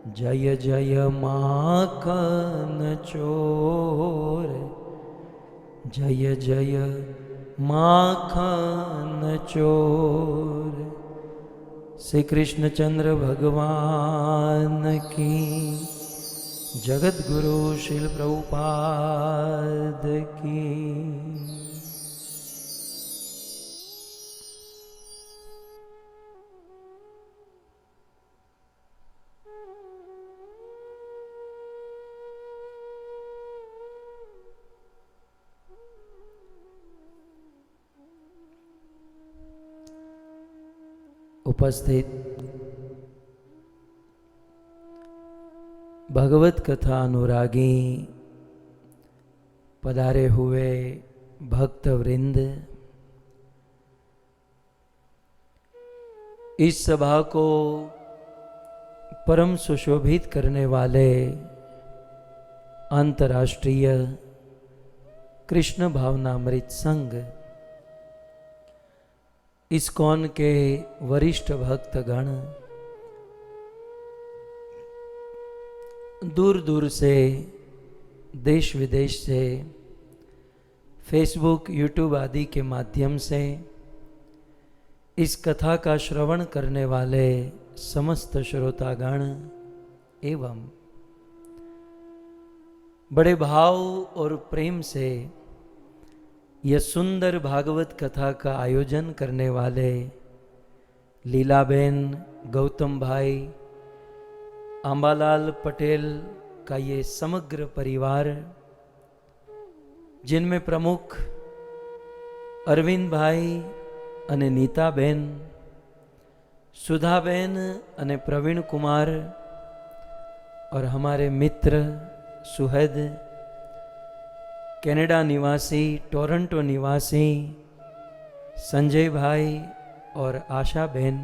जय जय माखन चोर, जय जय माखन चोर। श्री कृष्ण चंद्र भगवान की, जगत गुरु श्रील प्रभुपाद की। उपस्थित भगवत कथा अनुरागी पधारे हुए भक्त वृंद, इस सभा को परम सुशोभित करने वाले अंतर्राष्ट्रीय कृष्ण भावनामृत संघ इस्कॉन के वरिष्ठ भक्तगण, दूर दूर से, देश विदेश से, फेसबुक यूट्यूब आदि के माध्यम से इस कथा का श्रवण करने वाले समस्त श्रोतागण एवं बड़े भाव और प्रेम से यह सुंदर भागवत कथा का आयोजन करने वाले लीलाबेन, गौतम भाई, आंबालाल पटेल का ये समग्र परिवार, जिनमें प्रमुख अरविंद भाई अने नीताबेन, सुधाबेन अने प्रवीण कुमार, और हमारे मित्र सुहद, कनाडा निवासी, टोरंटो निवासी संजय भाई और आशा बहन,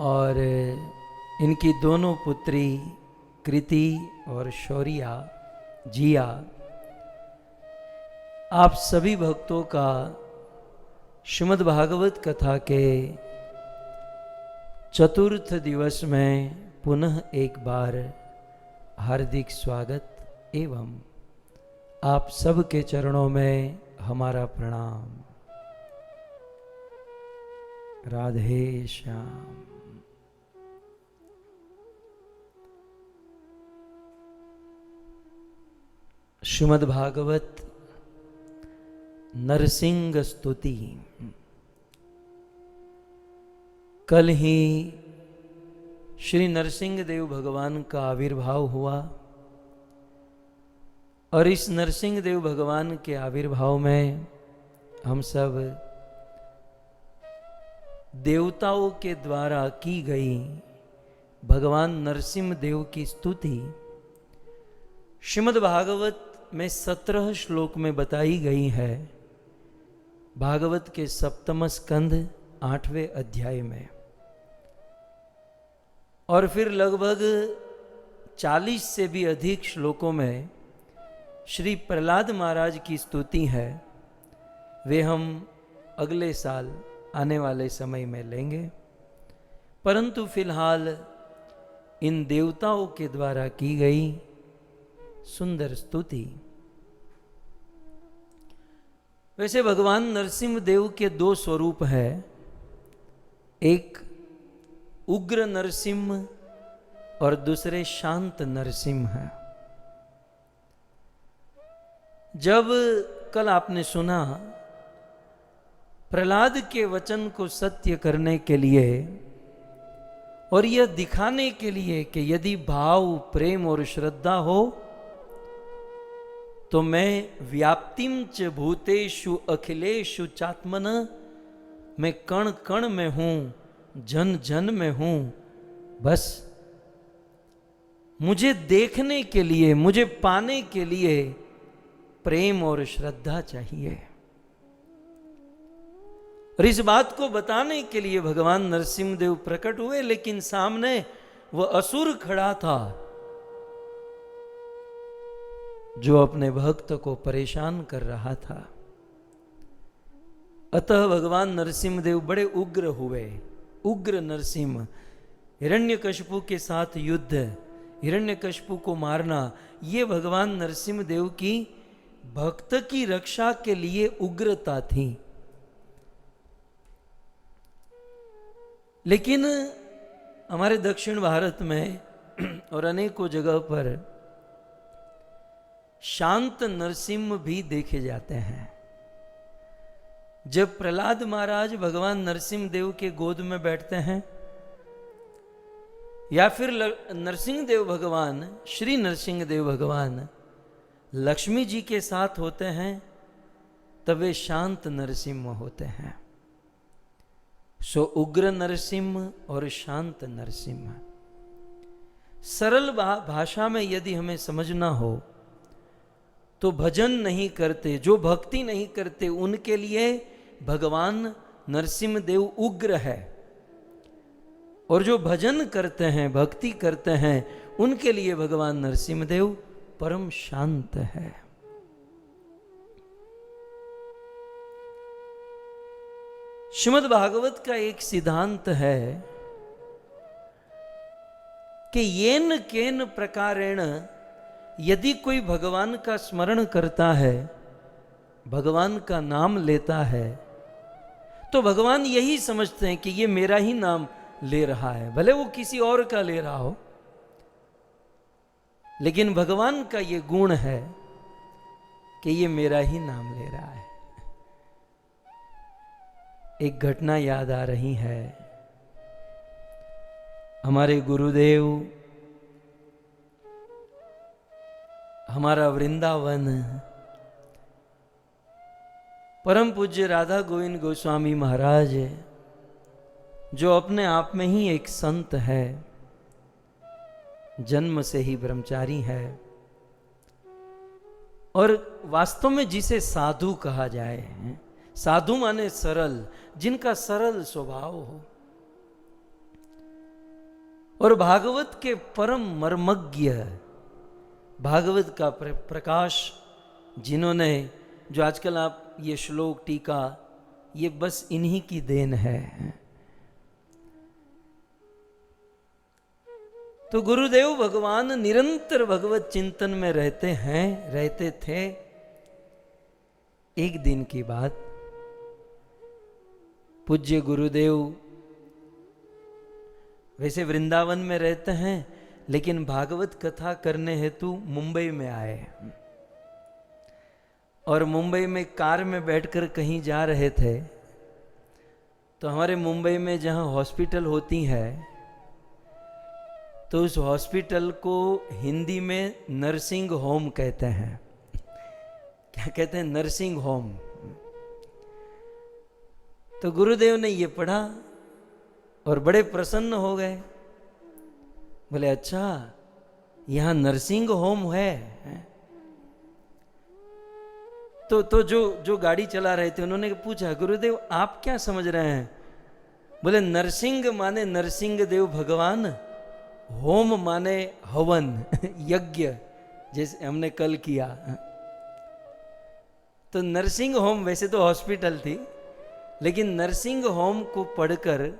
और इनकी दोनों पुत्री कृति और शौर्या जिया, आप सभी भक्तों का श्रीमद् भागवत कथा के चतुर्थ दिवस में पुनः एक बार हार्दिक स्वागत एवं आप सबके चरणों में हमारा प्रणाम। राधे श्याम। श्रीमद् भागवत नरसिंह स्तुति। कल ही श्री नरसिंह देव भगवान का आविर्भाव हुआ और इस नरसिंह देव भगवान के आविर्भाव में हम सब देवताओं के द्वारा की गई भगवान नरसिंह देव की स्तुति श्रीमद् भागवत में 17 श्लोक में बताई गई है, भागवत के 7वें स्कंध 8वें अध्याय में। और फिर लगभग 40 से भी अधिक श्लोकों में श्री प्रहलाद महाराज की स्तुति है, वे हम अगले साल आने वाले समय में लेंगे, परंतु फिलहाल इन देवताओं के द्वारा की गई सुंदर स्तुति। वैसे भगवान नरसिंह देव के 2 स्वरूप हैं, एक उग्र नरसिंह और दूसरे शांत नरसिंह हैं। जब कल आपने सुना प्रहलाद के वचन को सत्य करने के लिए और यह दिखाने के लिए कि यदि भाव, प्रेम और श्रद्धा हो तो मैं व्याप्तिम च भूतेषु अखिलेषु चात्मन, मैं कण कण में हूं, जन जन में हूं, बस मुझे देखने के लिए, मुझे पाने के लिए प्रेम और श्रद्धा चाहिए। और इस बात को बताने के लिए भगवान नरसिंह देव प्रकट हुए, लेकिन सामने वह असुर खड़ा था जो अपने भक्त को परेशान कर रहा था। अतः भगवान नरसिंह देव बड़े उग्र हुए, उग्र नरसिंह। हिरण्यकशिपु के साथ युद्ध, हिरण्यकशिपु को मारना, ये भगवान नरसिंह देव की भक्त की रक्षा के लिए उग्रता थी। लेकिन हमारे दक्षिण भारत में और अनेकों जगह पर शांत नरसिंह भी देखे जाते हैं। जब प्रहलाद महाराज भगवान नरसिंह देव के गोद में बैठते हैं, या फिर नरसिंह देव भगवान, श्री नरसिंह देव भगवान लक्ष्मी जी के साथ होते हैं, तब वे शांत नरसिंह होते हैं। सो उग्र नरसिंह और शांत नरसिंह। सरल भाषा में यदि हमें समझना हो तो भजन नहीं करते, जो भक्ति नहीं करते, उनके लिए भगवान नरसिंह देव उग्र है, और जो भजन करते हैं, भक्ति करते हैं, उनके लिए भगवान नरसिंह देव परम शांत है। श्रीमद् भागवत का एक सिद्धांत है कि येन केन प्रकारेण यदि कोई भगवान का स्मरण करता है, भगवान का नाम लेता है, तो भगवान यही समझते हैं कि ये मेरा ही नाम ले रहा है, भले वो किसी और का ले रहा हो, लेकिन भगवान का ये गुण है कि ये मेरा ही नाम ले रहा है। एक घटना याद आ रही है। हमारे गुरुदेव, हमारा वृंदावन, परम पूज्य राधा गोविंद गोस्वामी महाराज, जो अपने आप में ही एक संत है, जन्म से ही ब्रह्मचारी है, और वास्तव में जिसे साधु कहा जाए, साधु माने सरल, जिनका सरल स्वभाव हो, और भागवत के परम मर्मज्ञ, भागवत का प्रकाश जिन्होंने, जो आजकल आप ये श्लोक टीका, ये बस इन्हीं की देन है। तो गुरुदेव भगवान निरंतर भगवत चिंतन में रहते हैं, रहते थे। एक दिन की बात, पूज्य गुरुदेव वैसे वृंदावन में रहते हैं, लेकिन भागवत कथा करने हेतु मुंबई में आए, और मुंबई में कार में बैठकर कहीं जा रहे थे, तो हमारे मुंबई में जहां हॉस्पिटल होती है, तो उस हॉस्पिटल को हिंदी में नर्सिंग होम कहते हैं। क्या कहते हैं? Nursing home. तो गुरुदेव ने ये पढ़ा और बड़े प्रसन्न हो गए, बोले अच्छा यहां नर्सिंग होम है। तो जो गाड़ी चला रहे थे उन्होंने पूछा, गुरुदेव आप क्या समझ रहे हैं? बोले नरसिंह माने नरसिंह देव भगवान, होम माने हवन यज्ञ, जैसे हमने कल किया। तो नर्सिंग होम वैसे तो हॉस्पिटल थी, लेकिन नर्सिंग होम को पढ़कर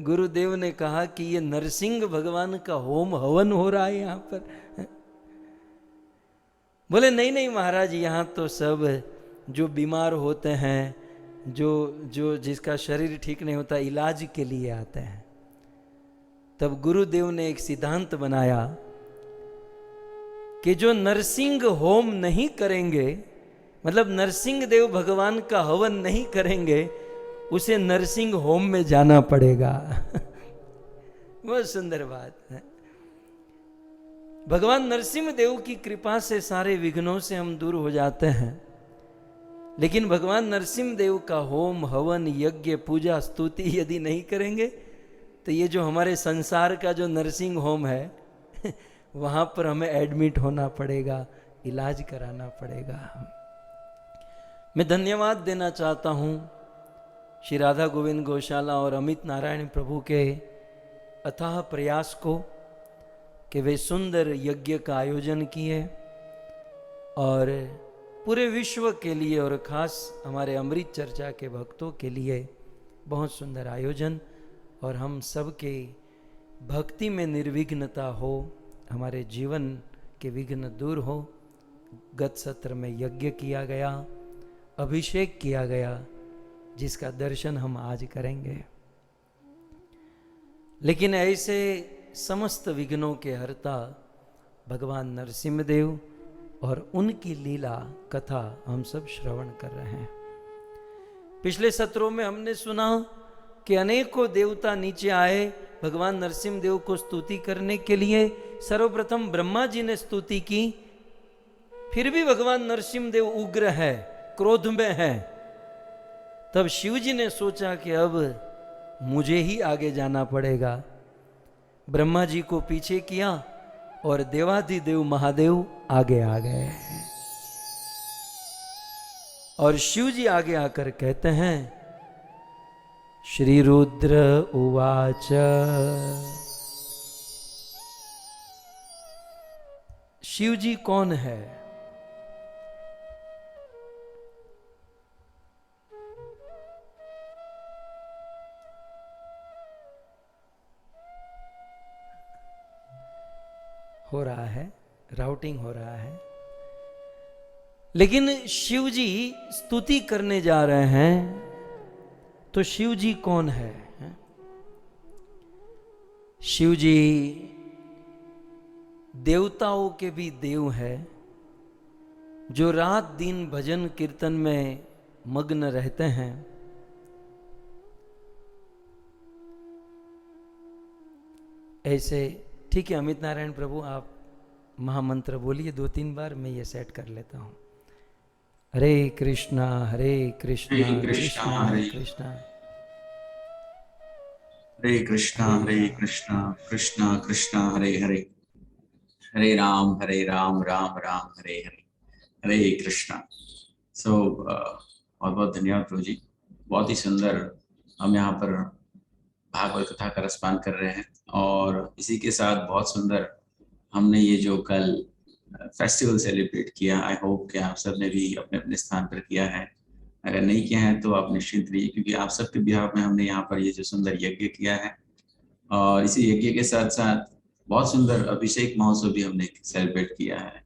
गुरुदेव ने कहा कि ये नरसिंह भगवान का होम हवन हो रहा है यहां पर। बोले नहीं नहीं महाराज, यहाँ तो सब जो बीमार होते हैं, जो जिसका शरीर ठीक नहीं होता, इलाज के लिए आते हैं। तब गुरुदेव ने एक सिद्धांत बनाया कि जो नरसिंह होम नहीं करेंगे, मतलब नरसिंह देव भगवान का हवन नहीं करेंगे, उसे नरसिंह होम में जाना पड़ेगा। बहुत सुंदर बात है। भगवान नरसिंह देव की कृपा से सारे विघ्नों से हम दूर हो जाते हैं, लेकिन भगवान नरसिंह देव का होम हवन यज्ञ पूजा स्तुति यदि नहीं करेंगे, तो ये जो हमारे संसार का जो नर्सिंग होम है वहां पर हमें एडमिट होना पड़ेगा, इलाज कराना पड़ेगा। मैं धन्यवाद देना चाहता हूं श्री राधा गोविंद गौशाला और अमित नारायण प्रभु के अथाह प्रयास को कि वे सुंदर यज्ञ का आयोजन किए और पूरे विश्व के लिए और खास हमारे अमृत चर्चा के भक्तों के लिए बहुत सुंदर आयोजन, और हम सब के भक्ति में निर्विघ्नता हो, हमारे जीवन के विघ्न दूर हो। गत सत्र में यज्ञ किया गया, अभिषेक किया गया, जिसका दर्शन हम आज करेंगे। लेकिन ऐसे समस्त विघ्नों के हर्ता भगवान नरसिंह देव और उनकी लीला कथा हम सब श्रवण कर रहे हैं। पिछले सत्रों में हमने सुना कि अनेकों देवता नीचे आए भगवान नरसिंह देव को स्तुति करने के लिए। सर्वप्रथम ब्रह्मा जी ने स्तुति की, फिर भी भगवान नरसिंह देव उग्र है, क्रोध में है। तब शिव जी ने सोचा कि अब मुझे ही आगे जाना पड़ेगा। ब्रह्मा जी को पीछे किया और देवाधिदेव महादेव आगे आ गए। और शिव जी आगे आकर कहते हैं, श्री रुद्र उवाच, शिव जी कौन है? हो रहा है, राउटिंग हो रहा है। लेकिन शिव जी स्तुति करने जा रहे हैं, तो शिव जी कौन है? शिव जी देवताओं के भी देव है, जो रात दिन भजन कीर्तन में मग्न रहते हैं। ऐसे ठीक है, अमित नारायण प्रभु आप महामंत्र बोलिए 2-3 बार, मैं ये सेट कर लेता हूँ। हरे कृष्णा कृष्णा हरे कृष्णा हरे कृष्णा कृष्णा कृष्णा हरे हरे, हरे राम राम राम हरे हरे, हरे कृष्णा। बहुत बहुत धन्यवाद प्रभु जी, बहुत ही सुंदर हम यहाँ पर भागवत कथा का रसपान कर रहे हैं। और इसी के साथ बहुत सुंदर हमने ये जो कल फेस्टिवल सेलिब्रेट किया, आई होप कि आप सब ने भी अपने अपने स्थान पर किया है। अगर नहीं किया है तो आप निश्चिंत रहिए, क्योंकि आप सबके बिहाफ में हमने यहाँ पर ये जो सुंदर यज्ञ किया है। और इसी यज्ञ के साथ साथ बहुत सुंदर अभिषेक महोत्सव भी हमने सेलिब्रेट किया है।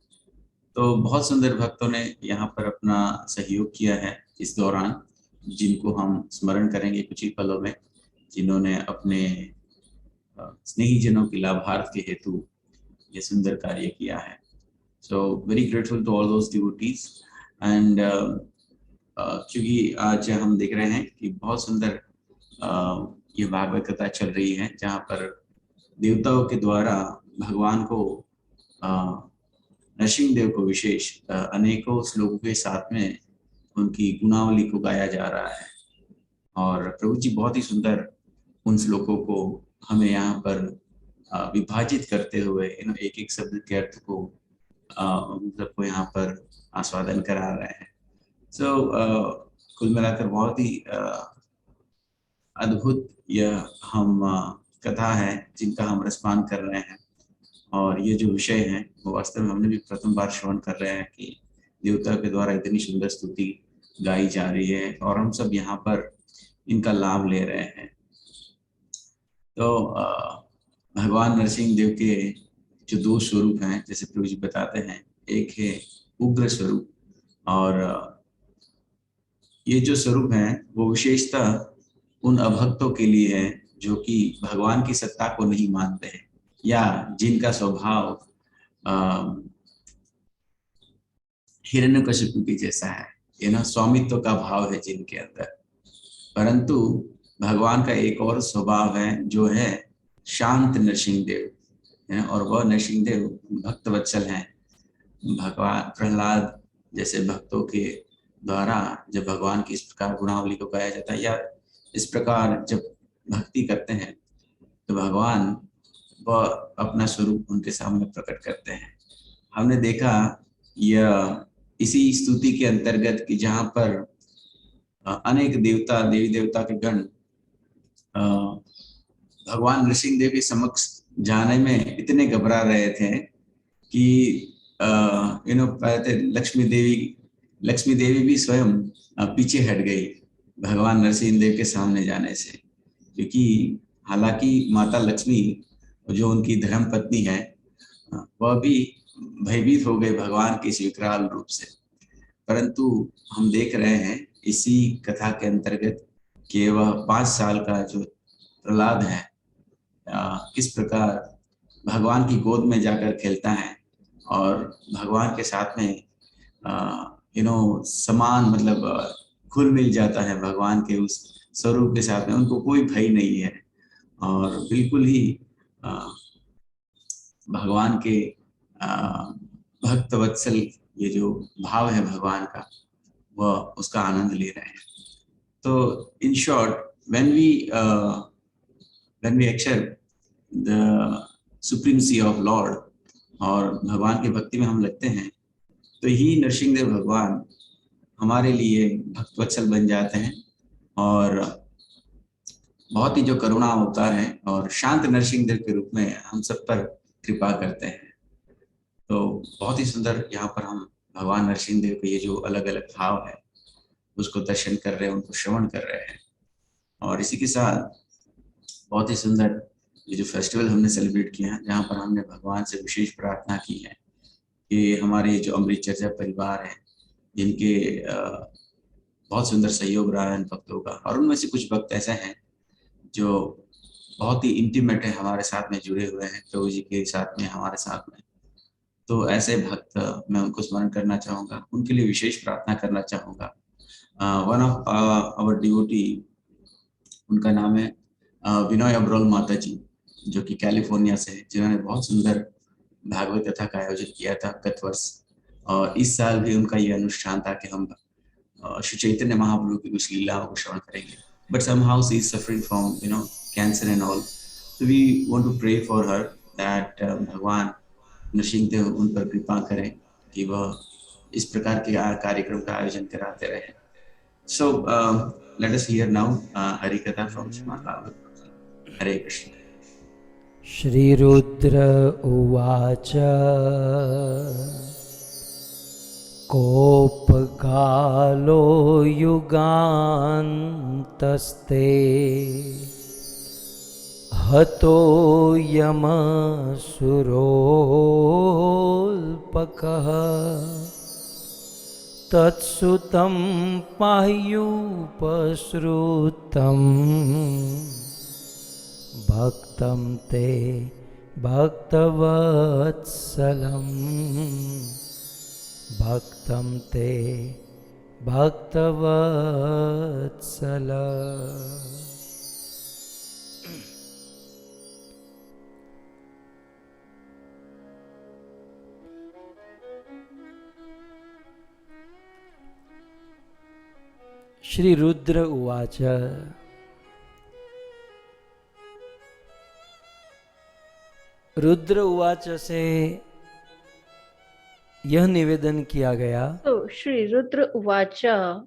तो बहुत सुंदर भक्तों ने यहाँ पर अपना सहयोग किया है इस दौरान, जिनको हम स्मरण करेंगे कुछ ही पलों में, जिन्होंने अपने स्नेहीजनों की लाभार्थ के हेतु ये सुंदर कार्य किया है। So very grateful to all those devotees. And क्योंकि आज हम देख रहे हैं कि बहुत सुंदर ये भागवत कथा चल रही है, जहाँ पर देवताओं के द्वारा भगवान को नरसिंह देव को विशेष अनेकों श्लोकों के साथ में उनकी गुणावली को गाया जा रहा है। और प्रभु जी बहुत ही सुंदर उन श्लोकों को हमें यहाँ पर विभाजित करते हुए एक एक शब्द के अर्थ को सबको यहाँ पर आस्वादन करा रहे हैं। कुल मिलाकर बहुत ही अद्भुत यह हम कथा है जिनका हम रसपान कर रहे हैं। और ये जो विषय है वो वास्तव में हमने भी प्रथम बार श्रवण कर रहे हैं कि देवता के द्वारा इतनी सुंदर स्तुति गाई जा रही है और हम सब यहाँ पर इनका लाभ ले रहे हैं। तो भगवान नरसिंह देव के जो 2 स्वरूप हैं, जैसे प्रभु जी बताते हैं, एक है उग्र स्वरूप, और ये जो स्वरूप है वो विशेषतः उन अभक्तों के लिए है जो कि भगवान की सत्ता को नहीं मानते हैं, या जिनका स्वभाव हिरण्यकशिपु के जैसा है, स्वामित्व का भाव है जिनके अंदर। परंतु भगवान का एक और स्वभाव है जो है शांत नरसिंह देव, और वह नरसिंह देव भक्त वत्सल हैं। भगवान प्रहलाद जैसे भक्तों के द्वारा जब भगवान की इस प्रकार गुणावली को गाया जाता है, या इस प्रकार जब भक्ति करते हैं, तो भगवान वह अपना स्वरूप उनके सामने प्रकट करते हैं। हमने देखा यह इसी स्तुति के अंतर्गत कि जहाँ पर अनेक देवता देवी देवता के गण भगवान नरसिंह देव के समक्ष जाने में इतने घबरा रहे थे कि पहले लक्ष्मी देवी लक्ष्मी देवी भी स्वयं पीछे हट गई भगवान नरसिंह देव के सामने जाने से, क्योंकि हालांकि माता लक्ष्मी जो उनकी धर्म पत्नी है वह भी भयभीत हो गए भगवान के इस विकराल रूप से। परंतु हम देख रहे हैं इसी कथा के अंतर्गत कि वह 5 साल का जो प्रहलाद है किस प्रकार भगवान की गोद में जाकर खेलता है और भगवान के साथ में समान मतलब घुल मिल जाता है भगवान के उस स्वरूप के साथ में। उनको कोई भय नहीं है और बिल्कुल ही भगवान के भक्त वत्सल ये जो भाव है भगवान का वह उसका आनंद ले रहे हैं। तो in short when we accept the supremacy of Lord और भगवान की भक्ति में हम लगते हैं तो ही नरसिंह देव भगवान हमारे लिए भक्तवत्सल बन जाते हैं और बहुत ही जो करुणा अवतार है और शांत नरसिंह देव के रूप में हम सब पर कृपा करते हैं। तो बहुत ही सुंदर यहाँ पर हम भगवान नरसिंह देव के ये जो अलग अलग भाव है उसको दर्शन कर रहे हैं, उनको श्रवण कर रहे हैं। और इसी के साथ बहुत ही सुंदर ये जो फेस्टिवल हमने सेलिब्रेट किया है जहाँ पर हमने भगवान से विशेष प्रार्थना की है कि हमारे जो अमृत चर्चा परिवार है जिनके बहुत सुंदर सहयोग रहा है इन भक्तों का, और उनमें से कुछ भक्त ऐसे हैं जो बहुत ही इंटीमेट है हमारे साथ में जुड़े हुए हैं प्रभु जी के साथ में हमारे साथ में। तो ऐसे भक्त मैं उनको स्मरण करना चाहूँगा, उनके लिए विशेष प्रार्थना करना चाहूँगा। वन ऑफ आवर डिवोटी, उनका नाम है विनय अब्रोल माता जी जो कि कैलिफोर्निया से है, जिन्होंने बहुत सुंदर भागवत कथा का आयोजन किया था गत वर्ष। और इस साल भी उनका ये अनुष्ठान था कि हम श्री चैतन्य महाप्रभु की कुछ लीलाओं को श्रवण करेंगे। But somehow she is suffering from cancer and all, so we want to pray for her that भगवान नरसिंह देव उन पर कृपा करें कि वह इस प्रकार के कार्यक्रम का आयोजन कराते रहे। So let us hear now Hari Katha from Srimad Bhagavatam. Hare Krishna. Shri Rudra Uvacha Kopagalo Yugantaste Hato Yama Surolpakaha Tatsutam Pahyupasrutam Bhaktam Te Bhaktavatsalam Bhaktam Te Bhaktavatsalam. Shri Rudra उवाच रुद्र उवाच से यह निवेदन किया गया। So Shri Rudra Uvacha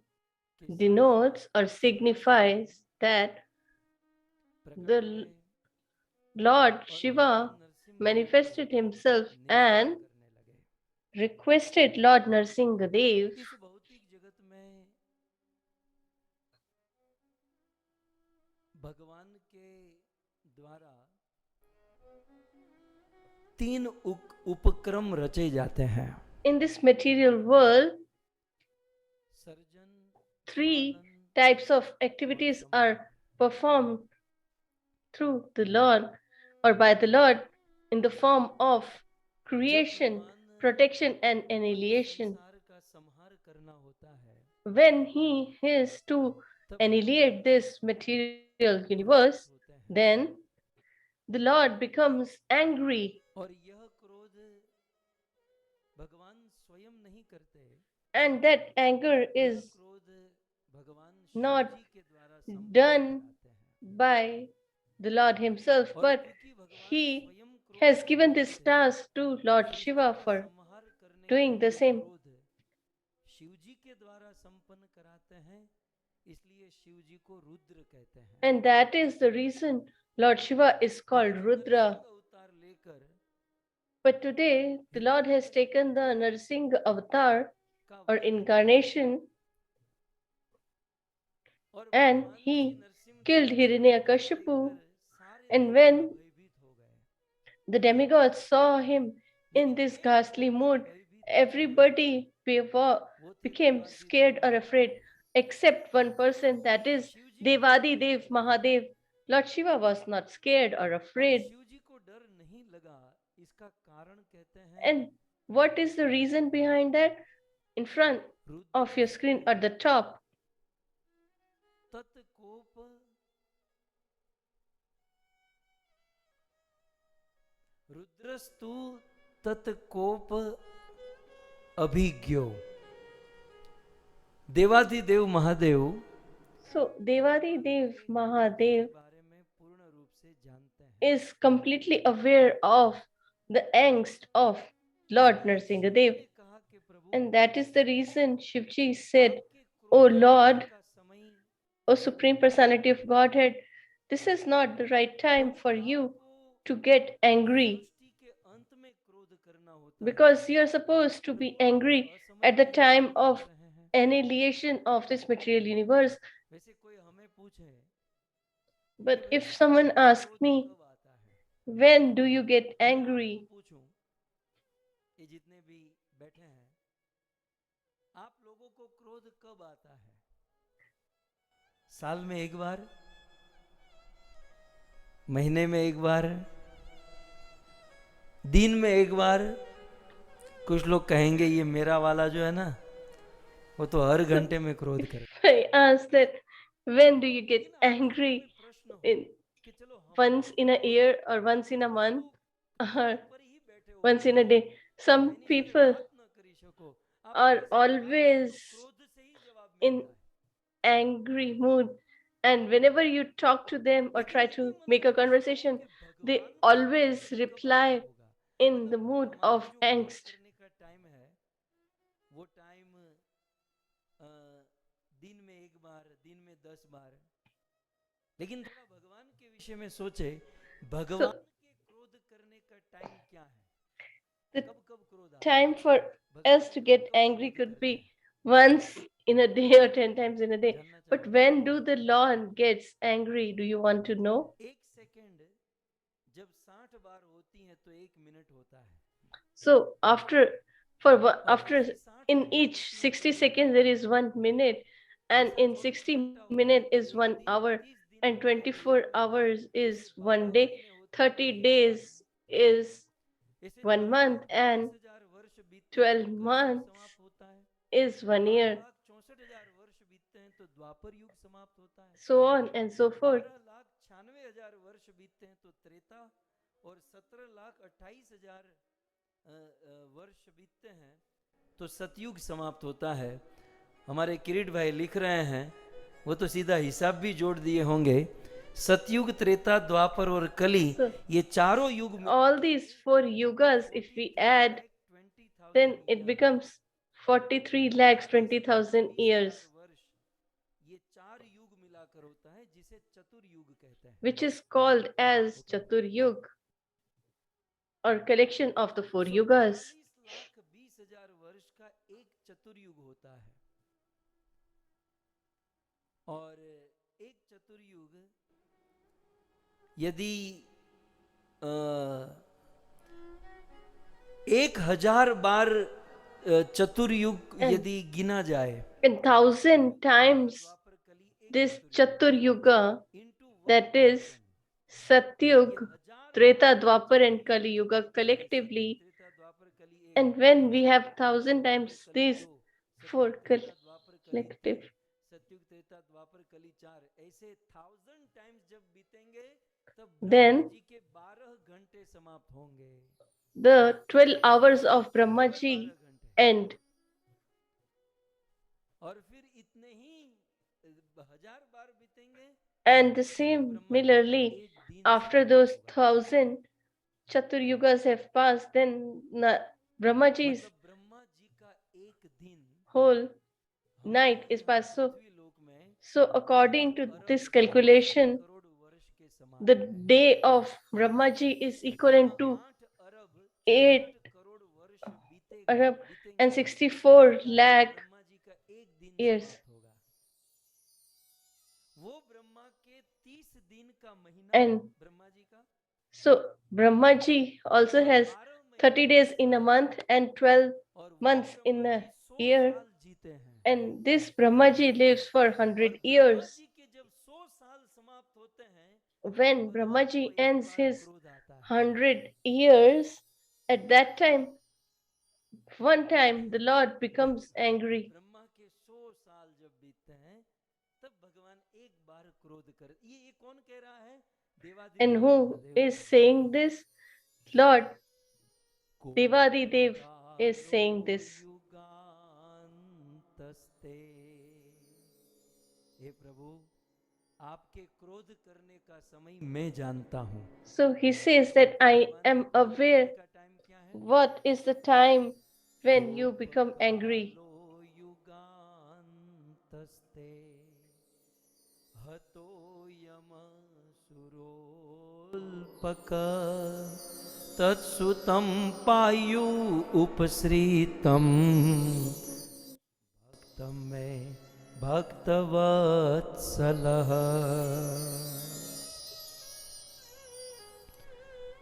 denotes or signifies that the Lord Shiva manifested himself and requested Lord Narsimha Dev भगवान के द्वारा 3 उपक्रम रचे जाते हैं। In this material world, 3 types of activities are performed through the Lord or by the Lord in the form of creation, protection and annihilation. When he is to annihilate this material universe, then the Lord becomes angry. And that anger is not done by the Lord himself, but he has given this task to Lord Shiva for doing the same. And that is the reason Lord Shiva is called Rudra. But today, the Lord has taken the Narsingha avatar or incarnation, and he killed Hiranyakashipu. And when the demigods saw him in this ghastly mood, everybody became scared or afraid, except one person, that is Devadi Dev Mahadev. Lord Shiva was not scared or afraid. And what is the reason behind that? In front of your screen at the top, रुद्रस्तु तत्कोप अभिज्ञो देवाधिदेव Mahadev. so Devadi Dev Mahadev is completely aware of the angst of Lord Narsimha Dev. And that is the reason Shivji said, O Lord, O Supreme Personality of Godhead, this is not the right time for you to get angry, because you are supposed to be angry at the time of annihilation of this material universe. But if someone asks me, when do you get angry? साल में एक बार, महीने में एक बार, दिन में एक बार. कुछ लोग कहेंगे ये मेरा वाला जो है ना, वो तो हर घंटे में क्रोध करे. I ask that when do you get angry? Once in a year, or once in a month, or once in a day? Some people are always in angry mood, and whenever you talk to them or try to make a conversation, they always reply in the mood of angst. लेकिन थोड़ा भगवान के विषय में सोचे, भगवान के क्रोध करने का टाइम क्या है? The time for us to get angry could be once in a day or 10 times in a day. But when do the Lord gets angry? Do you want to know? एक second जब 60 बार होती है तो 1 minute होता है. So after in each 60 seconds there is 1 minute, and in 60 minutes is 1 hour, and 24 hours is 1 day, 30 days is 1 month, and 12 months is 1 year. So on and so forth. वर्ष बीतते हैं तो सतयुग समाप्त होता है. हमारे किरीट भाई लिख रहे हैं, वो तो सीधा हिसाब भी जोड़ दिए होंगे. सतयुग, त्रेता, द्वापर और कली, ये चारों युग, all these 4 yugas, if we add, then it becomes 43,20,000 years, ये 4 युग मिलाकर होता है जिसे चतुर्युग कहते हैं, which is called as Chaturyug, or collection of the 4 yugas. 40,20,000 वर्ष का एक चतुर्युग होता है. और एक चतुर्युग यदि 1000 बार चतुर्युग यदि गिना जाए, And 1,000 times this Chaturyuga, that is Satyug, Treta, Dwapar and Kali Yuga collectively, and when we have 1,000 times these 4 collective, then the 12 hours of Brahmaji end. And the similarly, after those 1,000 Chaturyugas have passed, then Brahmaji's whole night is passed. So according to this calculation, the day of Brahmaji is equivalent to 8 Arab, and 64 lakh years. And so Brahmaji also has 30 days in a month and 12 months in a year. And this Brahmaji lives for 100 years. When Brahmaji ends his 100 years, at that time, one time the Lord becomes angry. And who is saying this? Lord Devadi Dev is saying this. So he says that I am aware what is the time when you become angry. तत्सुतं पायु उपसृतं भक्तं मे भक्तवत्सलः।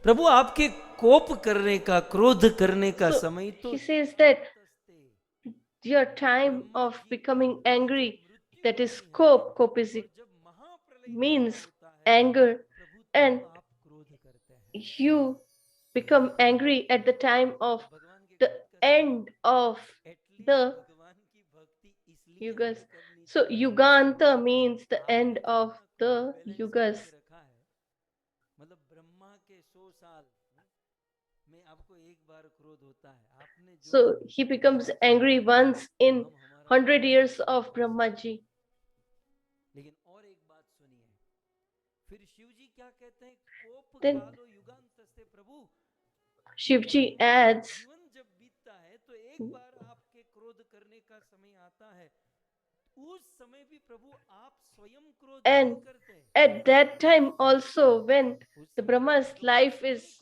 प्रभु आपके कोप करने का, क्रोध करने का समय तो he says that your time of becoming angry, that is cope is means anger, and you become angry at the time of the end of the yugas. So Yuganta means the end of the yugas. So he becomes angry once in 100 years of Brahmaji. Then Shivji adds, and at that time also, when the Brahma's life is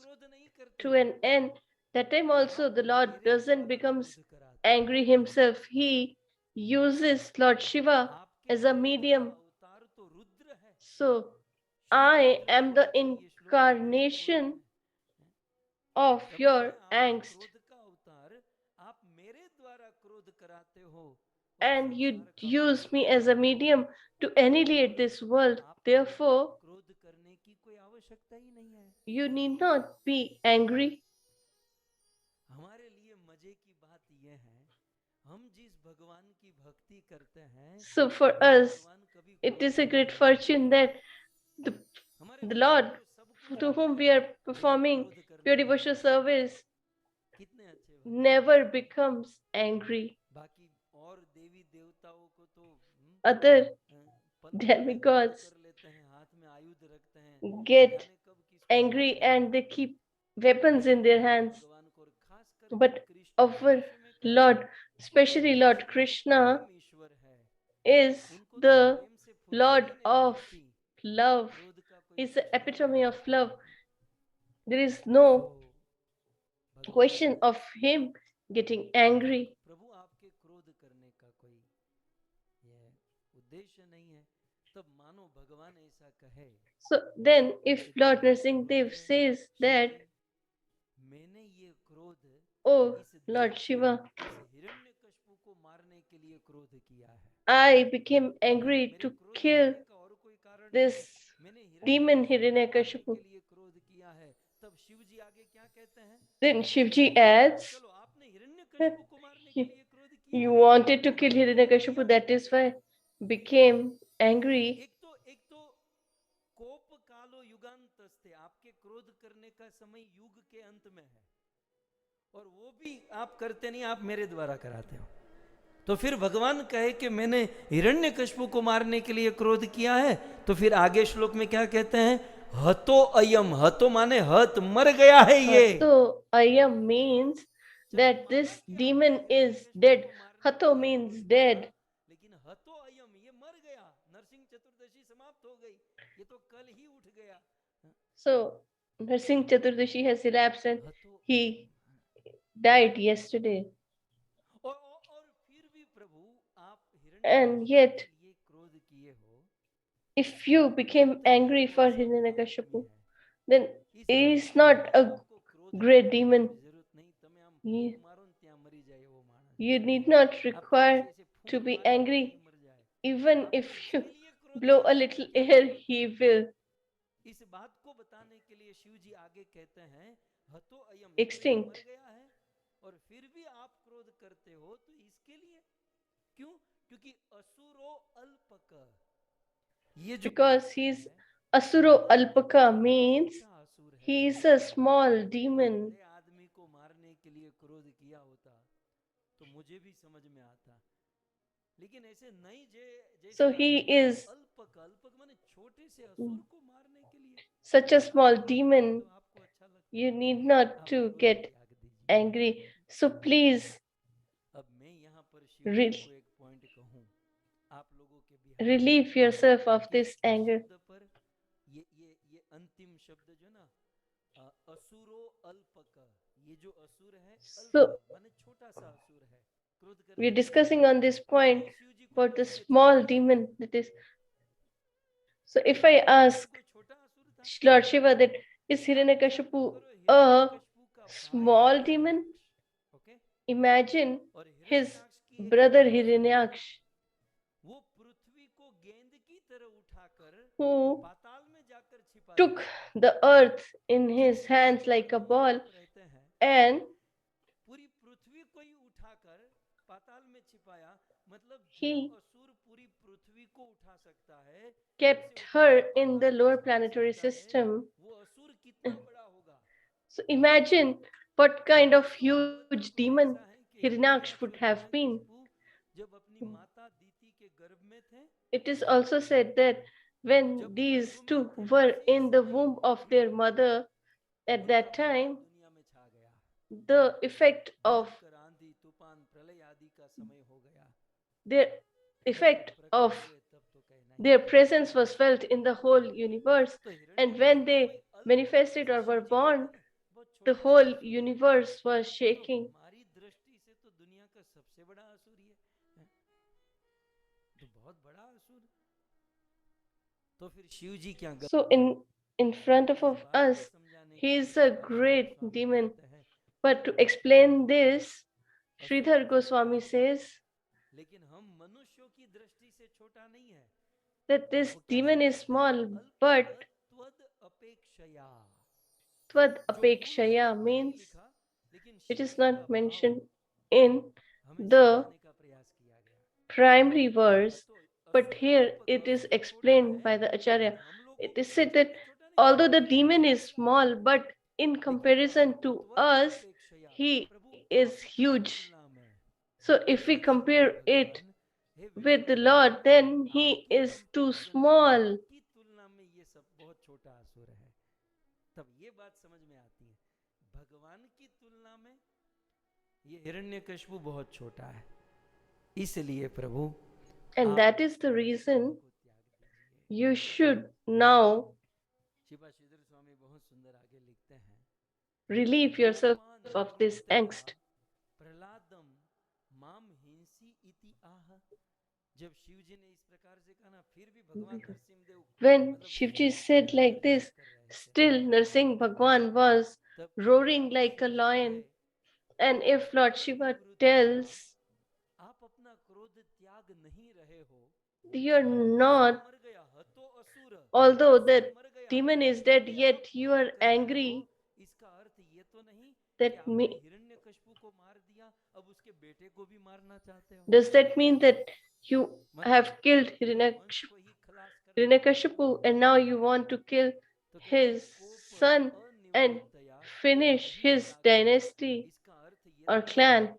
to an end, that time also the Lord doesn't becomes angry himself. He uses Lord Shiva as a medium. So I am the incarnation of your angst, and you use me as a medium to annihilate this world. Therefore, you need not be angry. So for us, it is a great fortune that the Lord to whom we are performing pure devotional service never becomes angry. Other demigods get angry and they keep weapons in their hands. But our Lord, especially Lord Krishna, is the Lord of love, is the epitome of love. There is no question of him getting angry. So then, if Lord Narsimha says that, oh Lord Shiva, I became angry to kill this demon Hiranyakashipu. Then Shivji adds, you wanted to kill Hiranyakashipu, that is why became angry. और वो भी आप करते नहीं, आप मेरे द्वारा कराते हो। तो फिर भगवान कहे कि मैंने हिरण्यकशिपु को मारने के लिए क्रोध किया है, तो फिर आगे श्लोक में क्या कहते हैं? हतो अयम, हतो माने हत, मर गया है ये। हतो अयम means that this demon is dead. हतो means dead. लेकिन हतो अयम, ये मर गया, नरसिंह चतुर्दशी समाप्त हो गई, ये तो कल ही उठ गया। So Narsingh Chaturdashi has elapsed and he died yesterday. And yet, if you became angry for Hiranyakashipu, then he is not a great demon. You need not require to be angry. Even if you blow a little air, he will इस बात को बताने के लिए शिव जी आगे कहते हैं हतो अयम मर extinct. गया है और फिर भी आप क्रोध करते हो तो इसके लिए क्यों? क्योंकि असुरो अल्पक, ये जो Because he's Asuro Alpaka means he is a small demon. आदमी को मारने के लिए क्रोध किया होता तो मुझे भी समझ में आता, लेकिन ऐसे नहीं जैसे So he is अल्पक, अल्पक माने छोटे से असुर को मारने के लिए such a small demon. तो आपको अच्छा लगता You need not to get angry. So please अब मैं यहाँ पर शिव जी को एक पॉइंट कहूँ, आप लोगों के Bihar relieve yourself of this anger. पर ये अंतिम शब्द जो ना असुरो अल्पक, ये जो असुर है So माने छोटा सा असुर है, क्रोध करने we are discussing on this point about the small demon that is. So if I ask Lord Shiva that is Hiranyakashipu a small demon, imagine his brother Hiranyaksh who took the earth in his hands like a ball and he kept her in the lower planetary system. So imagine what kind of huge demon Hiranyaksh would have been. It is also said that when these two were in the womb of their mother at that time, the effect of their presence was felt in the whole universe, and when they manifested or were born, the whole universe was shaking. So in front of us, he is a great demon. But to explain this, Sridhar Goswami says that this demon is small, but Tvad Apekshaya means it is not mentioned in the primary verse, but here it is explained by the Acharya. It is said that although the demon is small, but in comparison to us, he is huge. So if we compare it with the Lord, then he is too small. तब ये बात समझ में आती है, भगवान की तुलना में ये हिरण्यकशिपु बहुत छोटा है, इसलिए प्रभु, and that is the reason you should now relieve yourself of this angst. When Shivji said like this, still Narsingh Bhagwan was roaring like a lion. And if Lord Shiva tells, you are not, although the demon is dead, yet you are angry, does that mean that you have killed Hiranyakashipu and now you want to kill his son and finish his dynasty or clan?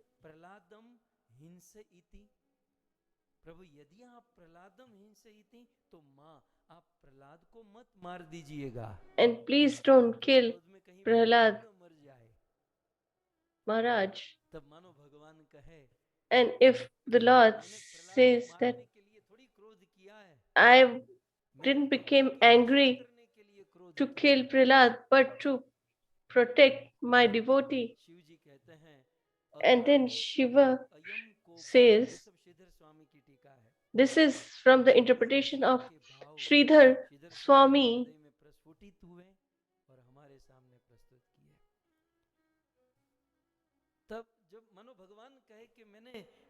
And please don't kill Prahlad Maharaj. And if the Lord says that I didn't become angry to kill Prahlad, but to protect my devotee, and then Shiva says, This is from the interpretation of Sridhar Swami. तब जब मानो भगवान कहे कि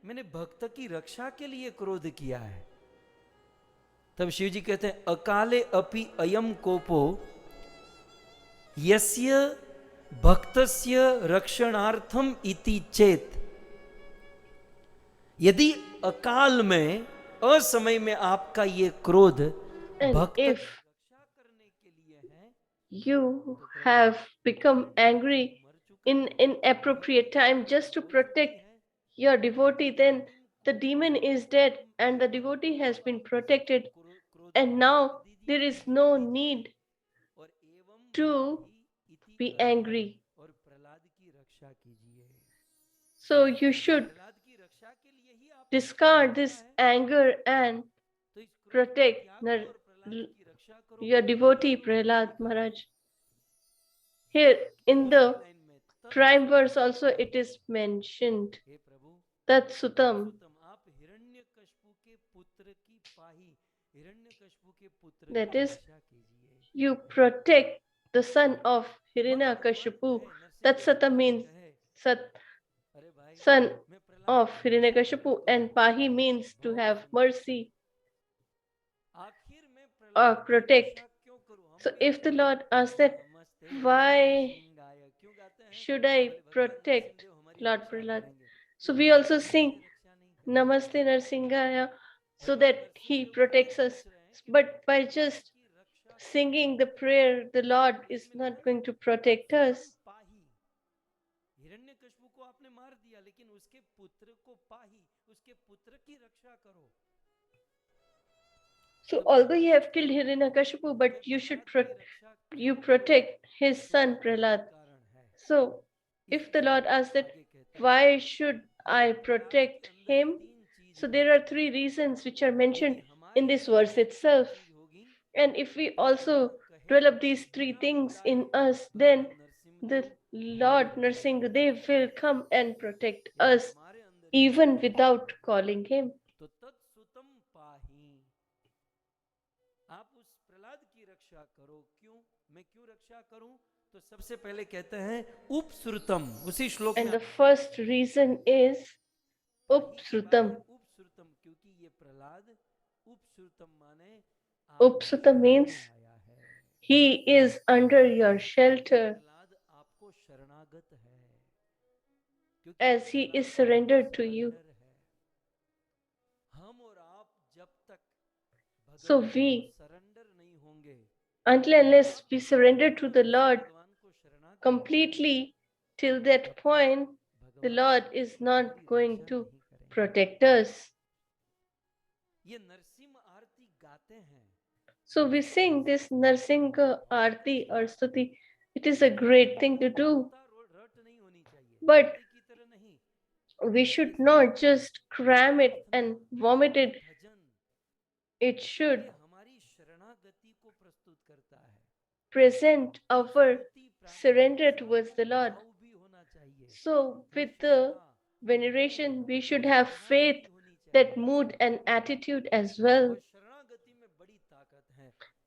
मैंने भक्त की रक्षा के लिए क्रोध किया है, तब शिव जी कहते हैं अकाले अपि अयम कोपो यस्य भक्तस्य रक्षणार्थम इति चेत। यदि अकाल में, असमय में आपका ये क्रोध भक्त की रक्षा करने के लिए है, you have become angry in inappropriate time just to protect your devotee, then the demon is dead and the devotee has been protected, and now there is no need to be angry. So you should discard this anger and protect your devotee Prahlad Maharaj. Here in the prime verse also it is mentioned that Sutam, that is, you protect the son of Hiranyakashipu. That Sata means son of Hiranyakashipu, and Pahi means to have mercy or protect. So if the Lord asks that, why should I protect Lord Prahlad? So we also sing Namaste Narsingaya so that he protects us. But by just singing the prayer, the Lord is not going to protect us. Hiranyakashipu को आपने मार दिया, लेकिन उसके पुत्र को पाही, उसके पुत्र की रक्षा करो. So although you have killed Hiranyakashipu, but you should protect his son Prahlad. So if the Lord asks that, why should I protect him? So there are three reasons which are mentioned in this verse itself. And if we also develop these three things in us, then the Lord Narsingadev will come and protect us even without calling him. आप उस प्रहलाद की रक्षा करो. क्यों? मैं क्यों रक्षा करूं? तो सबसे पहले कहते हैं उपश्रुतम. उसी श्लोक में, and the first reason is उपश्रुतम. उपश्रुतम क्योंकि ये प्रहलाद उपश्रुतम माने उपश्रुतम means he is under your shelter, Prahlad आपको शरणागत है, as he is surrendered to you. हम और आप जब तक So we, until unless we surrender to the Lord completely, till that point, the Lord is not going to protect us. So we sing this Narsimha Arti or Stuti. It is a great thing to do. But we should not just cram it and vomit it. It should present our surrender towards the Lord. So with the veneration, we should have faith, that mood and attitude as well.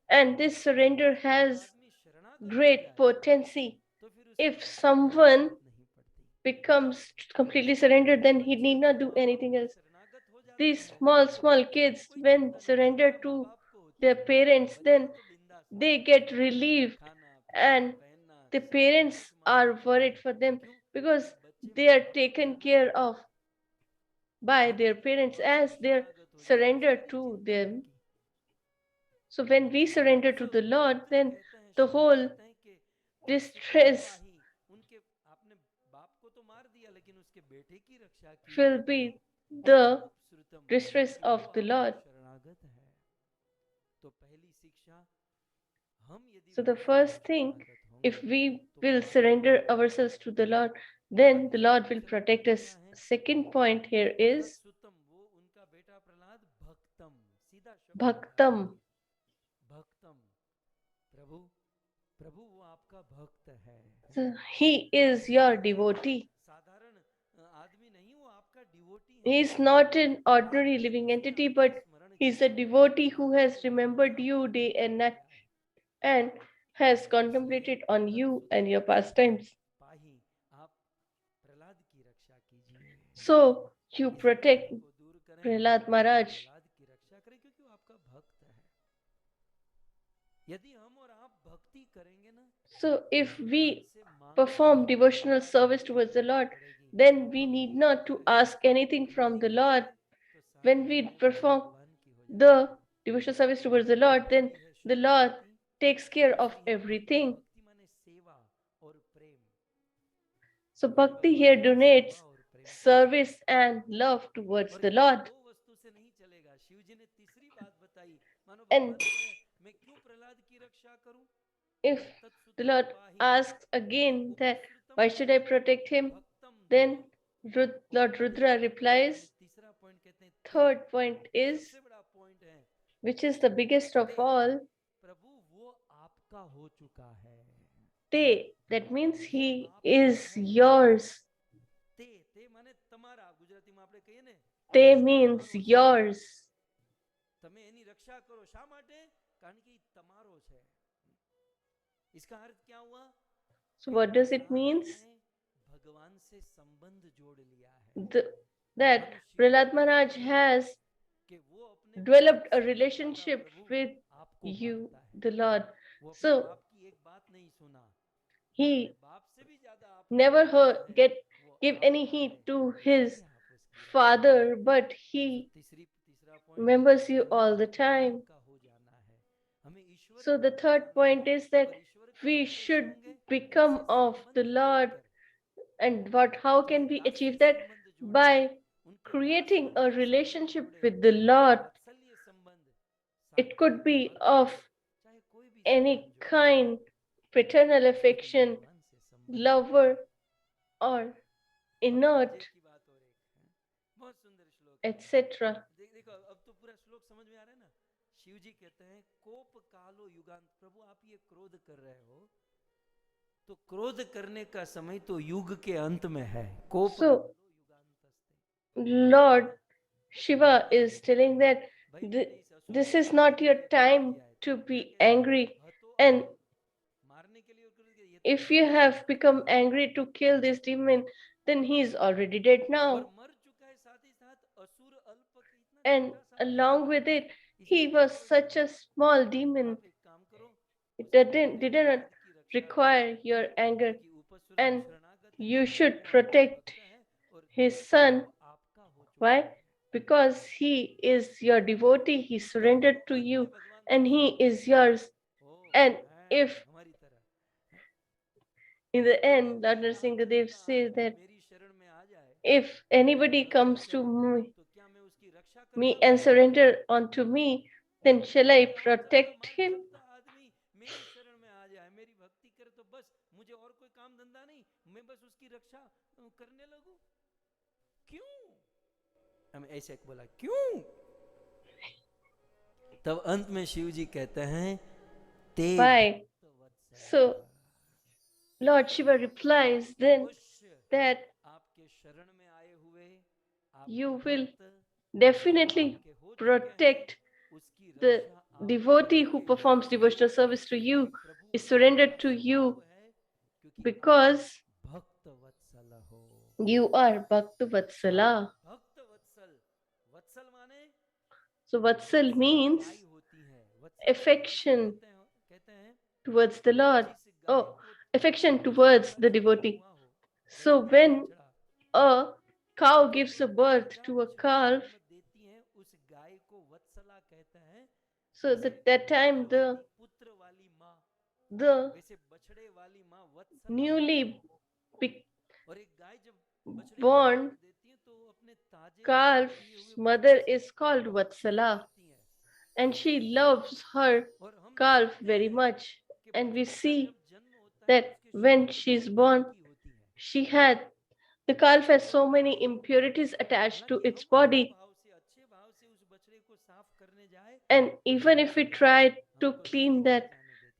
And this surrender has great potency. If someone becomes completely surrendered, then he need not do anything else. These small kids, when surrendered to their parents, then they get relieved, and the parents are worried for them because they are taken care of by their parents as they are surrendered to them. So when we surrender to the Lord, then the whole distress will be the distress of the Lord. So the first thing, if we will surrender ourselves to the Lord, then the Lord will protect us. Second point here is Bhaktam. So he is your devotee. he is not an ordinary living entity, but he is a devotee who has remembered you day and night and has contemplated on you and your pastimes. So you protect Prahlad Maharaj. So if we perform devotional service towards the Lord, then we need not to ask anything from the Lord. When we perform the devotional service towards the Lord, then the Lord takes care of everything. So bhakti here donates service and love towards the Lord. And if the Lord asks again that why should I protect him, then Lord Rudra replies, third point is, which is the biggest of all, te, that means he is yours. Te means yours. So what does it mean? That Prahlad Maharaj has developed a relationship with you, the Lord. So he never give any heed to his father, but he remembers you all the time. So the third point is that we should become of the Lord. And how can we achieve that? By creating a relationship with the Lord. It could be of any kind, paternal affection, lover, or inert, etc. तो क्रोध करने का समय तो युग के अंत में है. कोप. So, Lord Shiva is telling that this is not your time to be angry, and if you have become angry to kill this demon, then he is already dead now. And along with it, he was such a small demon. It didn't require your anger, and you should protect his son. Why? Because he is your devotee, he surrendered to you, and he is yours. And if in the end, Lord Narsingadev says that if anybody comes to me and surrender unto me, then shall I protect him? ऐसे बोला क्यों? तब अंत में शिव जी कहते हैं ते. Why? So Lord Shiva replies then that you will definitely protect the devotee who performs devotional service to you, is surrendered to you, because you are Bhakta Vatsala. So Vatsal means affection towards the Lord. Oh, affection towards the devotee. So when a cow gives a birth to a calf, so that time the newly born calf's mother is called Vatsala, and she loves her calf very much. And we see that when she's born, the calf has so many impurities attached to its body. And even if we try to clean that,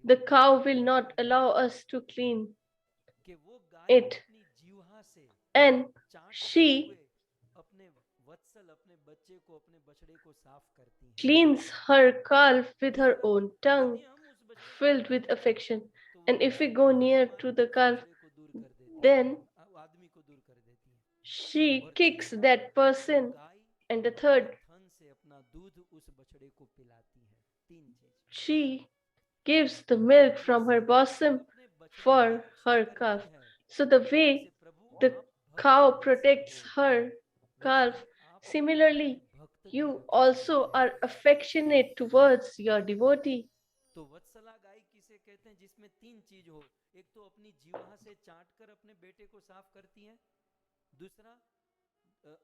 the cow will not allow us to clean it. And she cleans her calf with her own tongue, filled with affection. And if we go near to the calf, then she kicks that person. And the third, she gives the milk from her bosom for her calf. So the way the cow protects her calf, similarly, you also are affectionate towards your devotee. तो वत्सला गाय किसे कहते हैं जिसमें तीन चीज हो, एक तो अपनी जीवा से चाट कर अपने बेटे को साफ करती है, दूसरा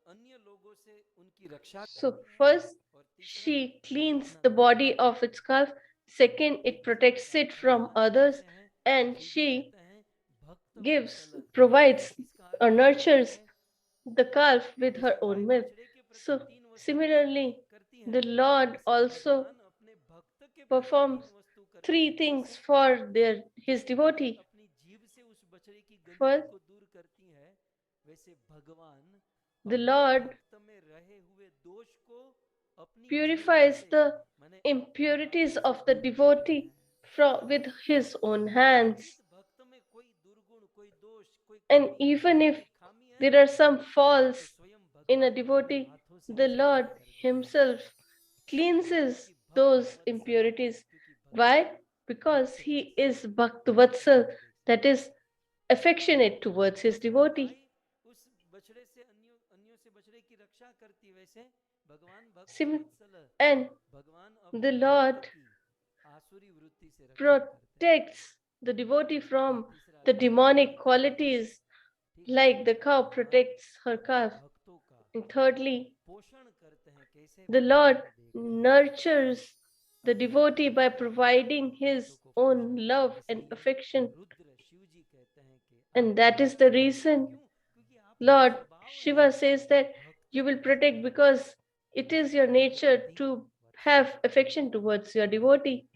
अन्य लोगों से उनकी रक्षा। So first she cleans the body of its calf, second it protects it from others, and she provides or nurtures the calf with her own milk. So similarly, the Lord also performs three things for his devotee. First, the Lord purifies the impurities of the devotee with his own hands. And even if there are some faults in a devotee, the Lord himself cleanses those impurities. Why? Because he is Bhaktavatsal, that is affectionate towards his devotee. And the Lord protects the devotee from the demonic qualities like the cow protects her calf. And thirdly, the Lord nurtures the devotee by providing his own love and affection. And that is the reason Lord Shiva says that you will protect, because it is your nature to have affection towards your devotee.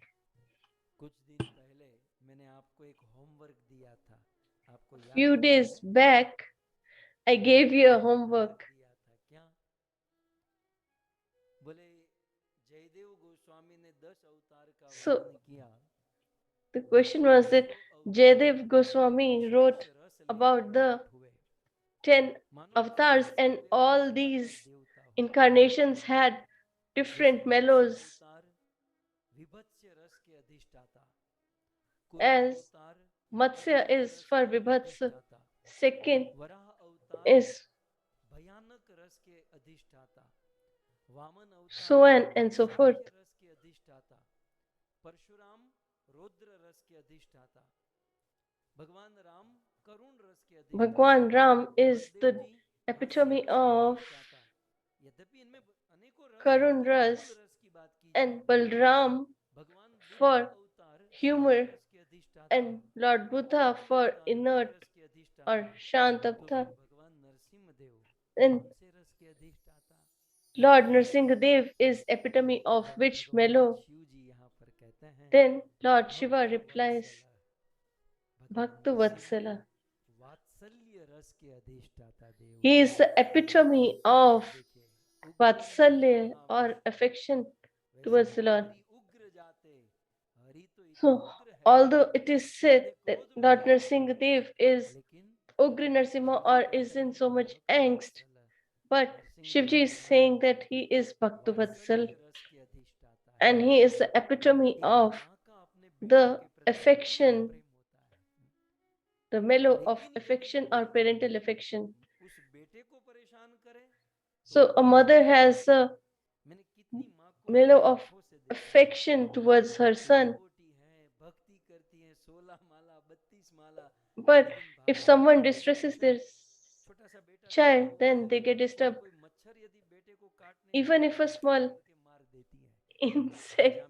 Few days back, I gave you a homework. So the question was that Jayadev Goswami wrote about the 10 avatars, and all these incarnations had different mellows. As Matsya is for Vibhatsa, second is so on and so forth. Bhagwan Ram is the epitome of Karun Ras, and Balram for humor, and Lord Buddha for inert or Shantavta, and Lord Narsingadev is epitome of which mellow? Then Lord Shiva replies, Bhaktavatsala. He is the epitome of Vatsalya or affection towards the Lord. So, although it is said that Lord Narsingadev is Ugra Narsimha or is in so much angst, but Shivji is saying that he is Bhaktavatsal, and he is the epitome of the affection, the mellow of affection or parental affection. So a mother has a mellow of affection towards her son. But if someone distresses their child, then they get disturbed. Even if a small insect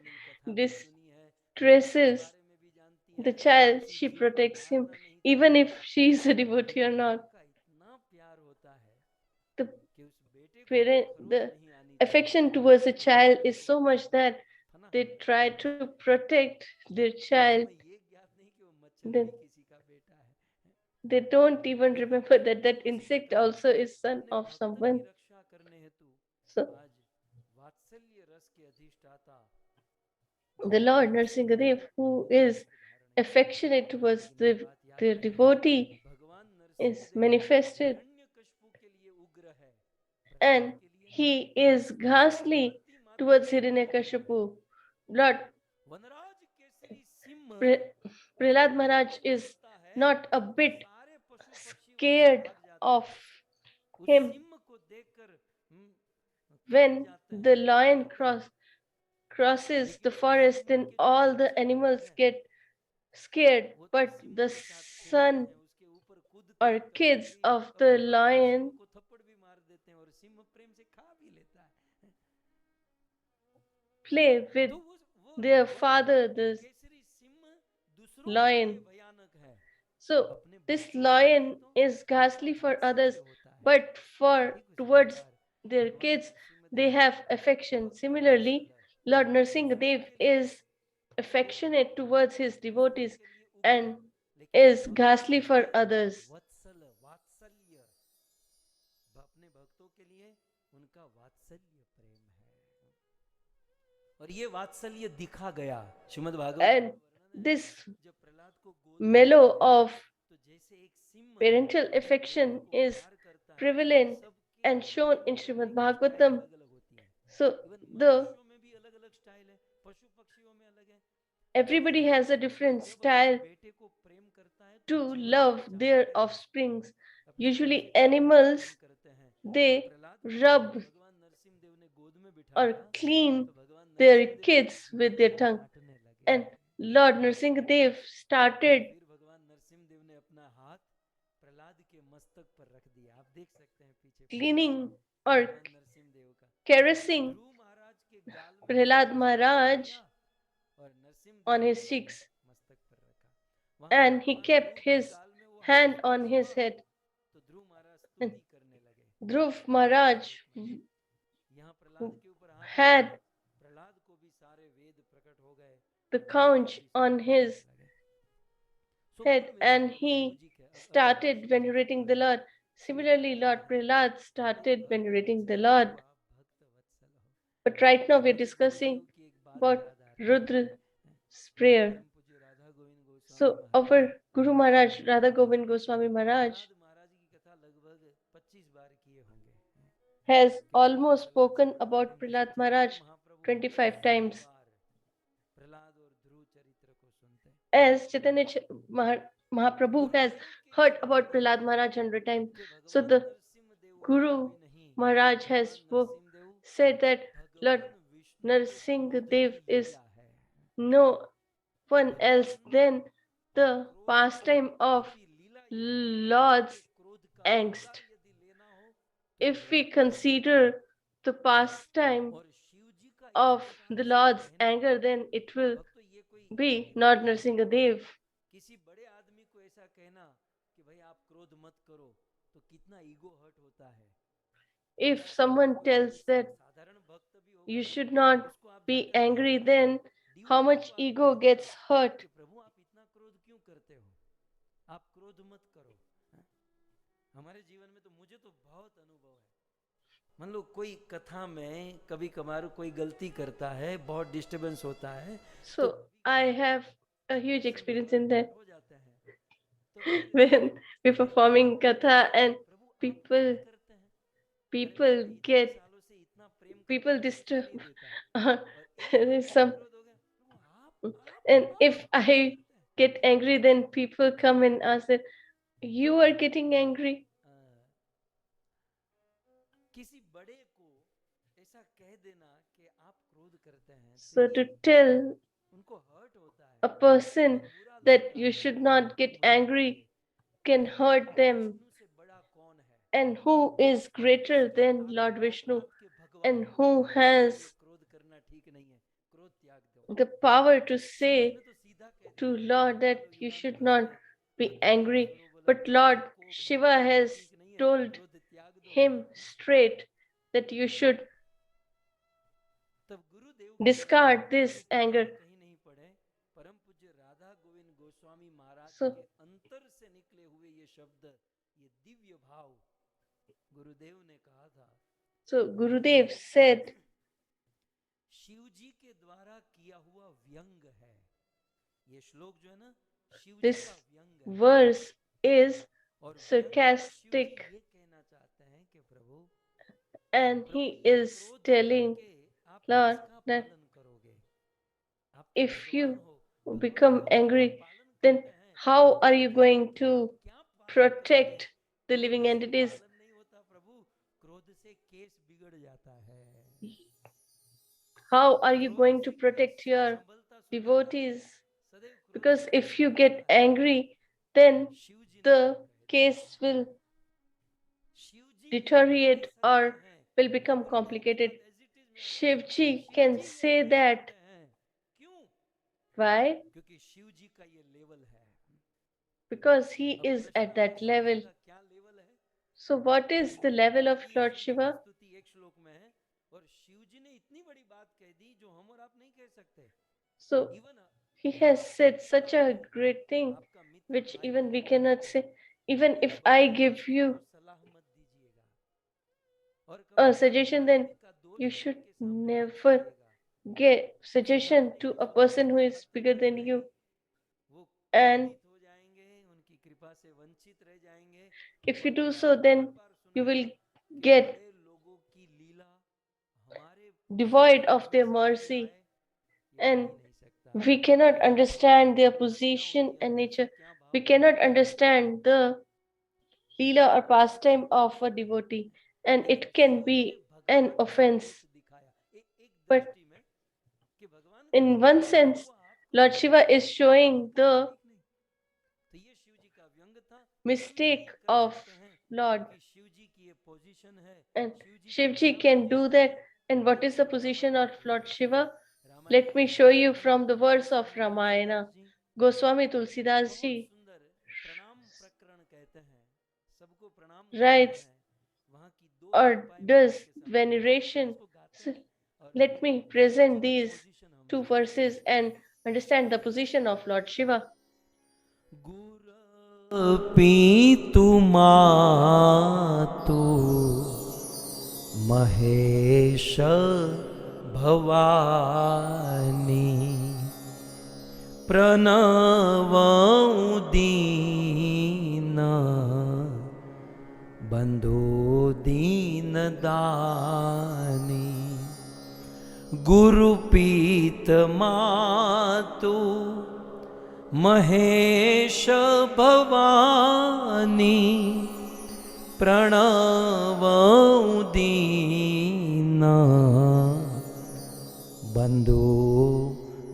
distresses the child, she protects him, even if she is a devotee or not. The affection towards a child is so much that they try to protect their child. They don't even remember that that insect also is son of someone. So the Lord Narsingadev, who is affectionate towards the devotee, is manifested, and he is ghastly towards Hiranyakashipu. Lord Prahlad Maharaj is not a bit scared of him. When the lion crosses the forest, then all the animals get scared, but the son or kids of the lion play with their father, the lion. So this lion is ghastly for others, but for towards their kids, they have affection. Similarly, Lord Narsingadev is affectionate towards his devotees and is ghastly for others. अपने भक्तों के लिए उनका वात्सल्य प्रेम है और ये वात्सल्य दिखा गया Shrimad Bhagavat And this mellow of parental affection is prevalent and shown in Shrimad Bhagavatam. So everybody has a different style to love their offsprings. Usually animals, they rub or clean their kids with their tongue. And Lord Narsingadev started cleaning or caressing Prahlad Maharaj on his cheeks, and he kept his hand on his head. And Dhruv Maharaj had the conch on his head and he started venerating the Lord. Similarly, Lord Prahlad started venerating the Lord. But right now we're discussing about Rudra's prayer. So our Guru Maharaj, Radha Govind Goswami Maharaj, has almost spoken about Prahlad Maharaj 25 times. As Chaitanya Mahaprabhu has heard about Prahlad Maharaj 100 times. So the Guru Maharaj has said that Lord Narsingadev is no one else than the pastime of Lord's angst. If we consider the pastime of the Lord's anger, then it will be not Narsingadev. If someone tells that you should not be angry, then how much ego gets hurt. हमारे जीवन में तो मुझे तो बहुत अनुभव है मान लो कोई कथा में कभी कभार कोई गलती करता है बहुत डिस्टरबेंस होता है So I have a huge experience in that when we're performing katha and people disturb there is some, and if I get angry, then people come and ask that you are getting angry. So to tell a person that you should not get angry can hurt them. And who is greater than Lord Vishnu, and who has the power to say to Lord that you should not be angry? But Lord Shiva has told him straight that you should discard this anger. So, Gurudev said Shiv जी के द्वारा किया हुआ व्यंग है। ये श्लोक जो है ना शिव जी This का व्यंग है। verse is और व्यंग में शिव जी sarcastic, ये कहना चाहते हैं कि प्रभु and he ये is क्रोध telling करके आप Lord किसका that पालन करोगे? आप तो if भगवान you हो, भगवान become का angry, पालन then करते हैं। how are you क्रोध going करके to आप क्या पालन protect करोगे? the क्रोध living से entities? पालन नहीं होता प्रभु, क्रोध से केस बिगड़ जाता है। How are you क्रोध going से to protect केस your संभलता सुधरता devotees? नहीं। सदैव क्रोध Because से if you केस get बिगड़ता है। angry, then शिव जी ने the कहा है, case will शिव जी ये deteriorate कह or सकते हैं, will become बोलिए एक complicated. बात as it is मेरा Shiv Prabhu, ji Shiv can जी ये say कह that. सकते हैं। क्यों? Why? क्योंकि शिव जी का ये लेवल है। Because he अब is प्रश्न at that Shiv ji level. का क्या लेवल है? So what is the level of इतनी Lord सुंदर Shiva? स्तुति एक श्लोक में है और शिव जी ने इतनी बड़ी बात कह दी जो हम और आप नहीं कह सकते। So even he has said such a great thing आपका मित्र which भाई even we है, cannot say. Even कि if I भगवान give जी you को सलाह मत दीजिएगा और a कभी suggestion, भगवान then जी का दोष you भी should उनके सामने मत never करिएगा। get वो suggestion सुधरते to he a person who सुधरते is bigger सुधरते than नहीं, you. वो And क्रोधित हो जाएंगे, उनकी कृपा से वंचित रह जाएंगे। if you और do मैं so, आपको then बार-बार you will सुनाया कि get बड़े लोगों की लीला हमारे devoid समझ of में their समझ में mercy, आए, ये हो and ही नहीं सकता। we cannot मैं आपको understand their बताऊं क्या position उनके and अंदर से nature. क्या We भाव cannot निकलते हैं। understand the leela or pastime of a devotee, and लेकिन it can शिव जी ने be an भगवान का offense. रूप दिखाया एक But दृष्टि में कि भगवान in को one sense, वो आपको Lord Shiva ठीक is showing the ठीक नहीं। तो ये शिव जी का व्यंग था। शिव जी mistake ये कर of सकते हैं Lord, क्योंकि शिव जी की ये पोजीशन है। and शिव जी की Shivji क्या can do पोजीशन है? that. And what is the Ramayana position में of हमें Lord लिखी है। Shiva? रामायण Let के me show you Goswami from the verse of Goswami Ramayana. Tulsidas ji Goswami Tulsidas बहुत ji सुंदर प्रणाम प्रकरण कहते हैं, सबको प्रणाम करते writes हैं। वहाँ की दो or चंपाएं मैं does आपके सामने veneration. उसको गाते So हैं और let me शिव जी present की these पोजीशन हम two समझते verses and understand the position of Lord Shiva. गुर पीतु मातु महेश भवानी प्रणव दीन बंधु दीन दानी गुरु पीत मातु महेश भवानी प्रणव दीन बंधु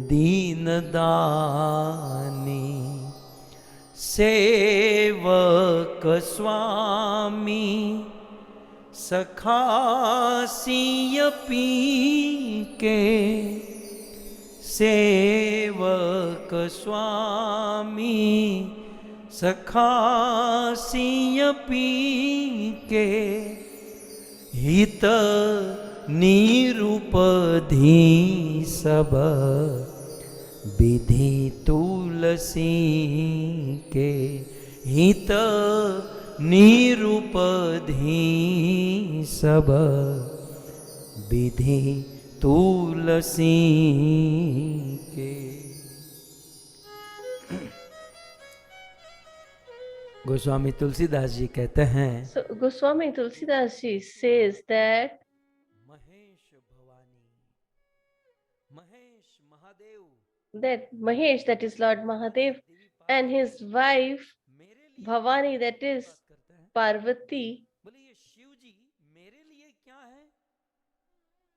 दीन दानी सेवक स्वामी सखासिय पी के सेवक स्वामी सखासिय पी के हित निरूपधी सब विधि तुलसी के हित निरूपधी सब विधि तुलसी के। गोस्वामी तुलसीदास जी कहते हैं So Goswami Tulsidas ji says that Mahesh Bhavani, Mahesh Mahadev Mahesh, that is Lord Mahadev, and his wife मेरे लिए Bhavani, that की is बात करते हैं। Parvati. बोले ये शिव जी मेरे लिए क्या है?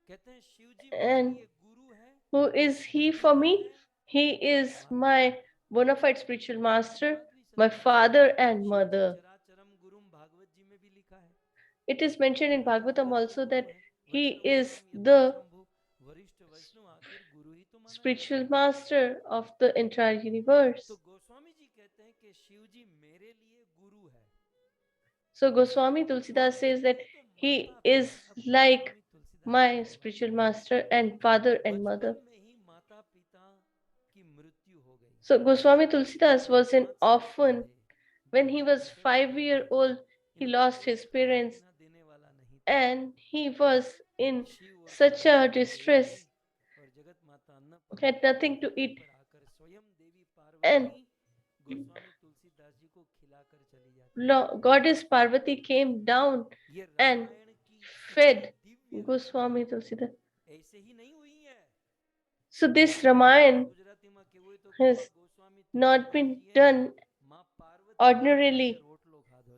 कहते हैं शिव जी मेरे And लिए गुरु है। who is he for me? He is my bona fide spiritual master, my father and mother. चराचरम गुरुम Bhagavat जी में भी लिखा है। It is mentioned in Bhagvatam also that he is वैष्णवानाम the यथाशंभु वरिष्ठ वैष्णव आखिर गुरु ही तो माना spiritual जाता है। master of the entire universe. तो गोस्वामी जी कहते हैं कि शिव जी मेरे लिए गुरु है। So Goswami Tulsidas says that he is like my spiritual master and father and mother. बचपन में ही माता पिता की मृत्यु हो गई। So Goswami Tulsidas was an 5 साल के orphan. थे। When he was ऐसे 5 years old, he इनको lost कोई his खाना parents, पीना देने वाला नहीं था। and he was in Shiv और such a पार्वती की दया distress. हुई had nothing to eat. And Goddess Parvati came down and fed Goswami Tulsidas. So this Ramayan has not been done ordinarily,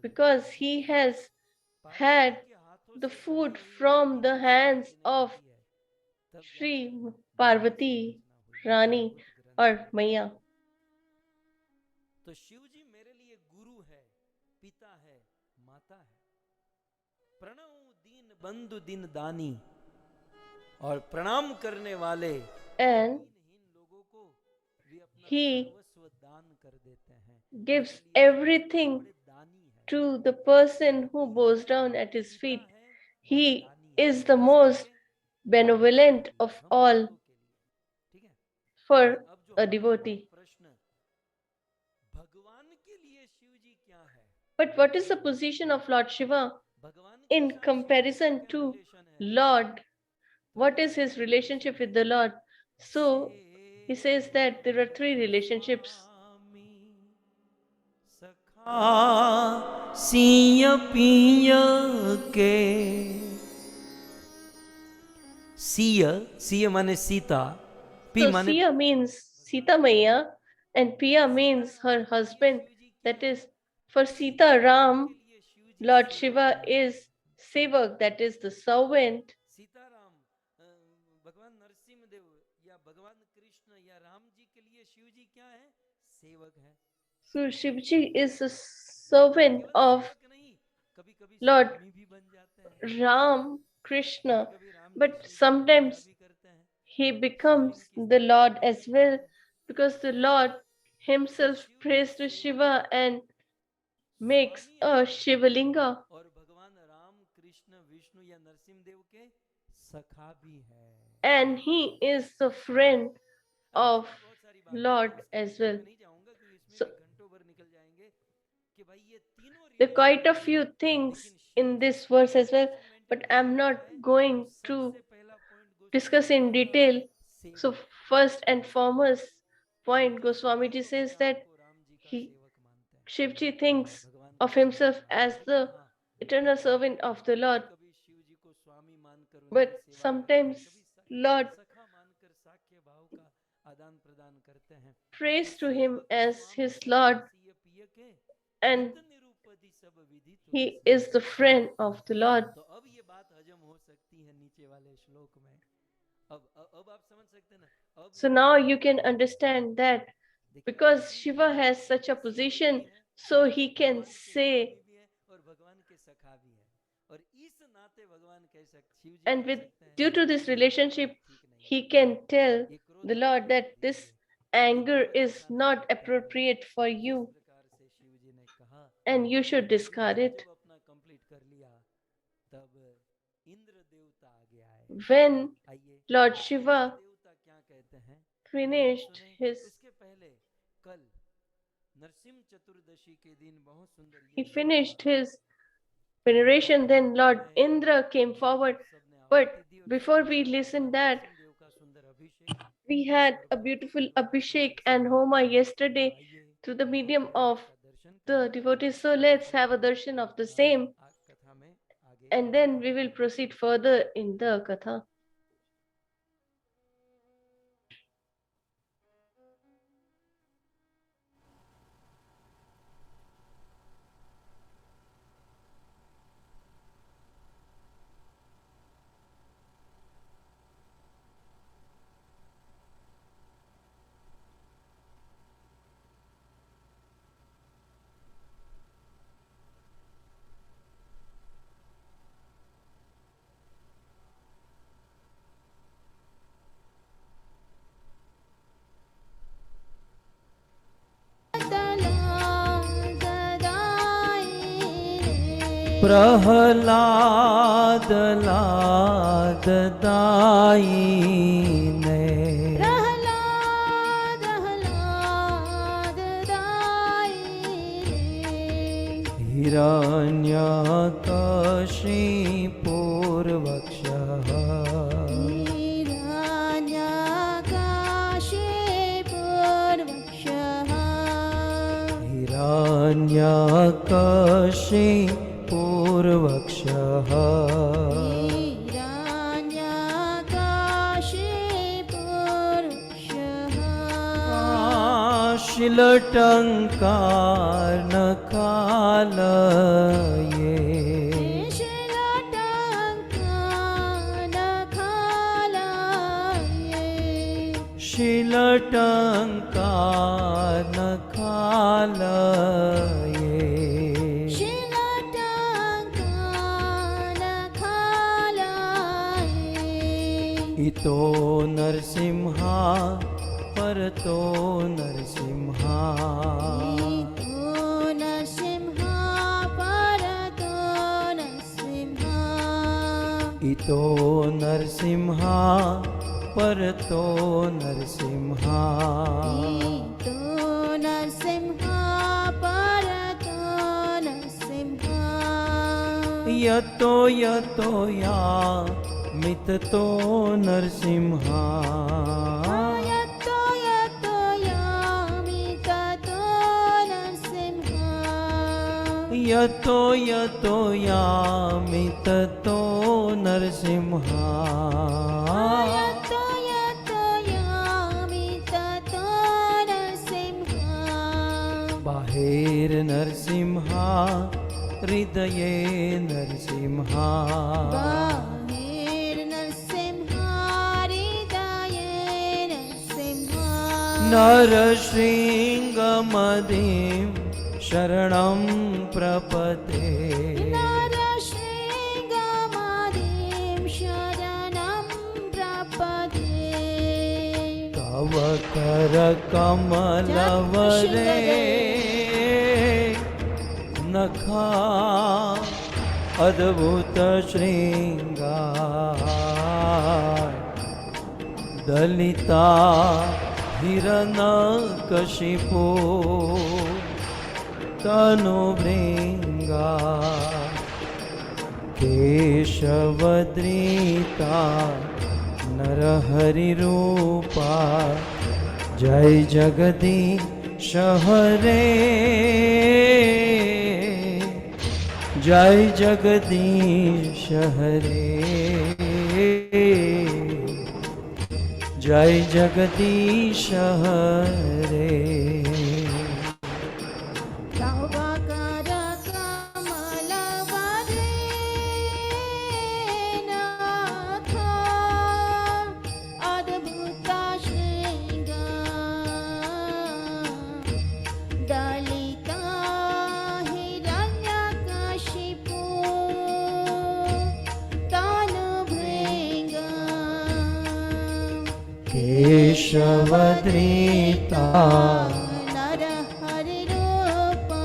because he has had the food from the hands of Sri Parvati Rani or Maya. तो शिव जी मेरे लिए गुरु है, पिता है, माता है, प्रणव दीन बंधु दीन दानी, और प्रणाम करने वाले And लोगों को वे अपना he सर्वस्व दान कर देते हैं, gives everything to the person who bows down at his feet. He is the most benevolent of all for a devotee. But what is the position of Lord Shiva in comparison to Lord? What is his relationship with the Lord? So he says that there are three relationships. Siya पिया के, सिया माने Sita, So Siya means Sita Maya and Piya means her husband. That is, for Sita Ram, Lord Shiva is Sevak, that is the servant. Sitaram भगवान नरसिंह देव या भगवान कृष्ण या राम जी के लिए शिव जी क्या है? सेवक है. So Shivji is the servant of Lord Ram Krishna, but sometimes he becomes the Lord as well, because the Lord himself prays to Shiva and makes a Shivalinga. And he is the friend of Lord as well. So there are quite a few things in this verse as well, but I'm not going to discuss in detail. So first and foremost point, Goswamiji says that Shivji thinks of himself as the eternal servant of the Lord. But sometimes Lord prays to him as his Lord, and he is the friend of the Lord. So now you can understand that because Shiva has such a position, so he can say, and due to this relationship, he can tell the Lord that this anger is not appropriate for you and you should discard it. When Lord Shiva finished his veneration, then Lord Indra came forward. But before we listen that, we had a beautiful Abhishek and Homa yesterday through the medium of the devotees. So let's have a darshan of the same, and then we will proceed further in the Katha. Prahlad लाद दायिने, हिरण्यकशिपुर्वक्षः, हिरण्यकशिपूर्वक्षः शिलटङ्कारनखालये शिलटङ्कारनखालये इतो नरसिंहा परतो नरसिंहा इतो नरसिंहा परतो नरसिंहा यतो यतो या मिततो नरसिंहा यतो यतो यामि ततो नरसिंहा बाहेर नरसिंहा हृदये नरसिंहा नरसिंहमदिं शरणं प्रपदे तव कर कमलवरे नखा अद्भुत श्रृंगार दलिता हिरण्यकशिपो तनुभृंगा केशवद्रीता नरहरि रूपा जय जगदीश हरे जय जगदीश हरे जय जगदीश हरे केशवद्रीता नरहरि रूपा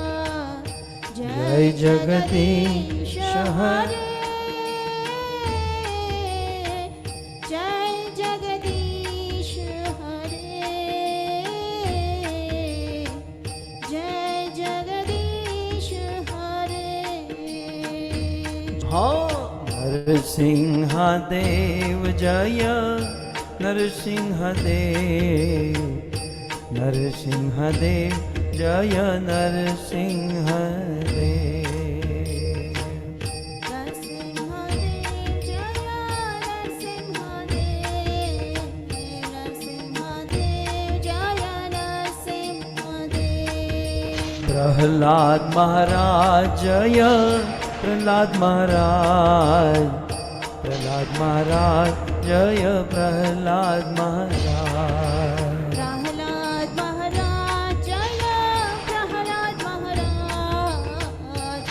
जय जगदीश हरे जय जगदीश हरे जय जगदीश हरे। हाँ नरसिंह देव जय नरसिंहदेव नरसिंहदेव जय नरसिंहदेव नरसिंहदेव जय नरसिंहदेव जय नरसिंहदेव। प्रहलाद महाराज जय प्रहलाद महाराज प्रहलाद महाराज जय प्रहलाद महाराज प्रहलाद महाराज जय प्रहलाद महाराज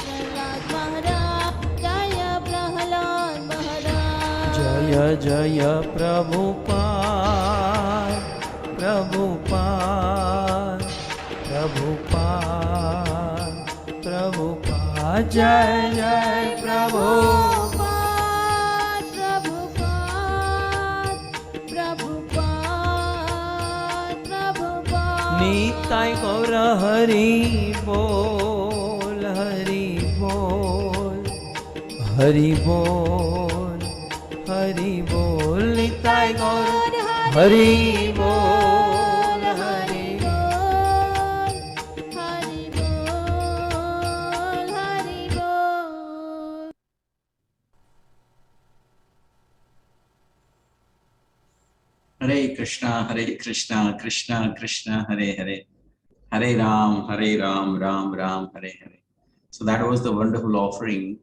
प्रहलाद महाराज जय प्रहलाद महाराज जय जय प्रभुपाद प्रभुपाद प्रभुपाद प्रभुपाद जय जय प्रभुपाद निताय गौर हरि बोल हरि बोल हरि बोल हरि बोल निताय गौर हरि बोल हरि बोल हरि बोल Krishna, Krishna Krishna, Hare Hare, Hare Ram, Ram Ram, Hare Hare. So that was the wonderful offering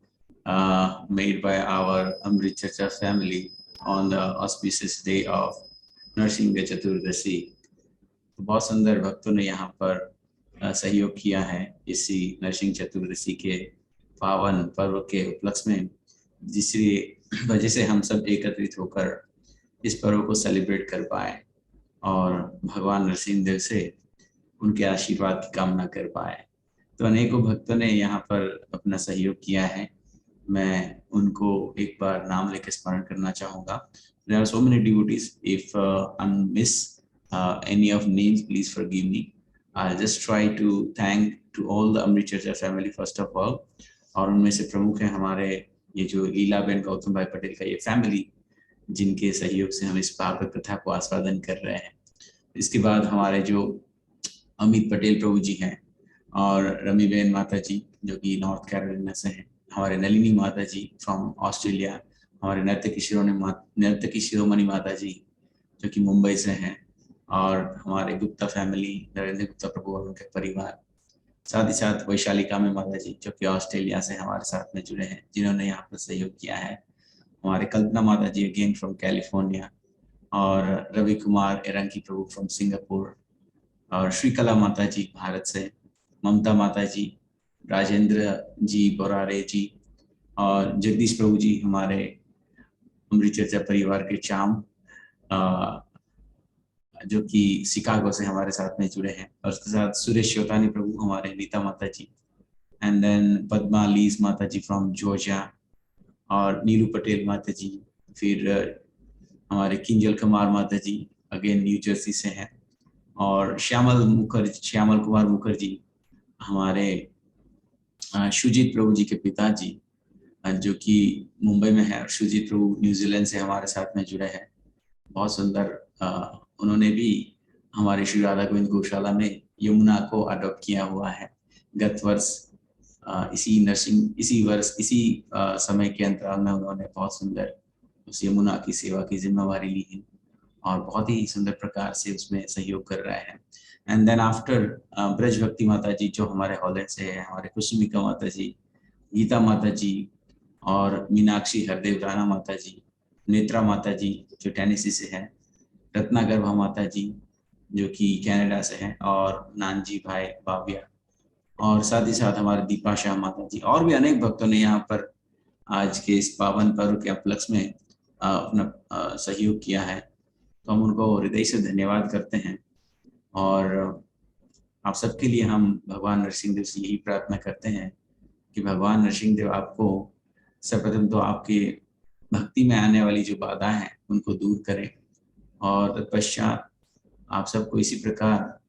made by our Amrit Chacha family on the auspicious day of Narasimha चतुर्दशी। तो बहुत सुंदर भक्तों ने यहाँ पर सहयोग किया है इसी नरसिंह चतुर्दशी के पावन पर्व के उपलक्ष्य में, जिसकी वजह से हम सब एकत्रित होकर इस पर्व को सेलिब्रेट कर पाए और भगवान नरसिंह देव से उनके आशीर्वाद की कामना कर पाए। तो अनेकों भक्तों ने यहाँ पर अपना सहयोग किया है। मैं उनको एक बार नाम लेकर स्मरण करना चाहूँगा। There are so many devotees. If I miss any of names, please forgive me. I'll just try to thank to all the Amrit Chacha family first of all. और उनमें से प्रमुख है हमारे ये जो लीला बेन गौतम भाई पटेल का ये फैमिली, जिनके सहयोग से हम इस भागवत कथा को आस्वादन कर रहे हैं। इसके बाद हमारे जो अमित पटेल प्रभु जी हैं और रमी बेन माता जी जो कि नॉर्थ कैरोलिना से हैं, हमारे नलिनी माता जी फ्रॉम ऑस्ट्रेलिया, हमारे नर्तकी शिरोमणि माता जी जो कि मुंबई से हैं, और हमारे गुप्ता फैमिली, नरेंद्र गुप्ता प्रभु और उनके परिवार, साथ ही साथ वैशालिका में माता जी जो कि ऑस्ट्रेलिया से हमारे साथ में जुड़े हैं, जिन्होंने यहाँ पर सहयोग किया है। हमारे कल्पना माता जी अगेन फ्रॉम कैलिफोर्निया, और रवि कुमार एरंकी प्रभु फ्रॉम सिंगापुर, और श्रीकला माता जी भारत से, ममता माता जी, राजेंद्र जी बोरारे जी, और जगदीश प्रभु जी हमारे अमृत चर्चा परिवार के चाम जो कि शिकागो से हमारे साथ में जुड़े हैं, और उसके साथ सुरेश श्योतानी प्रभु हमारे नीता माता जी, एंड देन पद्मा लीज माता जी फ्रॉम जॉर्जिया, और नीलू पटेल माता जी, फिर हमारे किंजल कुमार माता जी अगेन न्यू जर्सी से हैं, और श्यामल कुमार मुखर्जी हमारे शुजीत प्रभु जी के पिताजी जो कि मुंबई में है, और शुजीत प्रभु न्यूजीलैंड से हमारे साथ में जुड़े हैं। बहुत सुंदर, उन्होंने भी हमारे श्री राधा गोविंद गौशाला में यमुना को अडॉप्ट किया हुआ है। गत वर्ष इसी समय के अंतराल में उन्होंने बहुत सुंदर उस यमुना की सेवा की जिम्मेवारी ली है और बहुत ही सुंदर प्रकार से उसमें सहयोग कर रहे हैं। एंड देन आफ्टर ब्रज भक्ति माता जी जो हमारे हॉलैंड से है, हमारे कुसुमिका माता जी, गीता माता जी, और मीनाक्षी हरदेव राणा माता जी, नेत्रा माता जी जो टेनेसी से है, रत्नागर्भा माता जी जो कि कनाडा से हैं, और नानजी भाई बाबिया, और साथ ही साथ हमारे दीपा शाह माता जी, और भी अनेक भक्तों ने यहाँ पर आज के इस पावन पर्व के उपलक्ष्य में अपना सहयोग किया है। तो हम उनको हृदय से धन्यवाद करते हैं, और आप सबके लिए हम भगवान नरसिंह देव से यही प्रार्थना करते हैं कि भगवान नरसिंह देव आपको सर्वप्रथम तो आपके भक्ति में आने वाली जो बाधा है उनको दूर करें, और तत्पश्चात आप सबको इसी प्रकार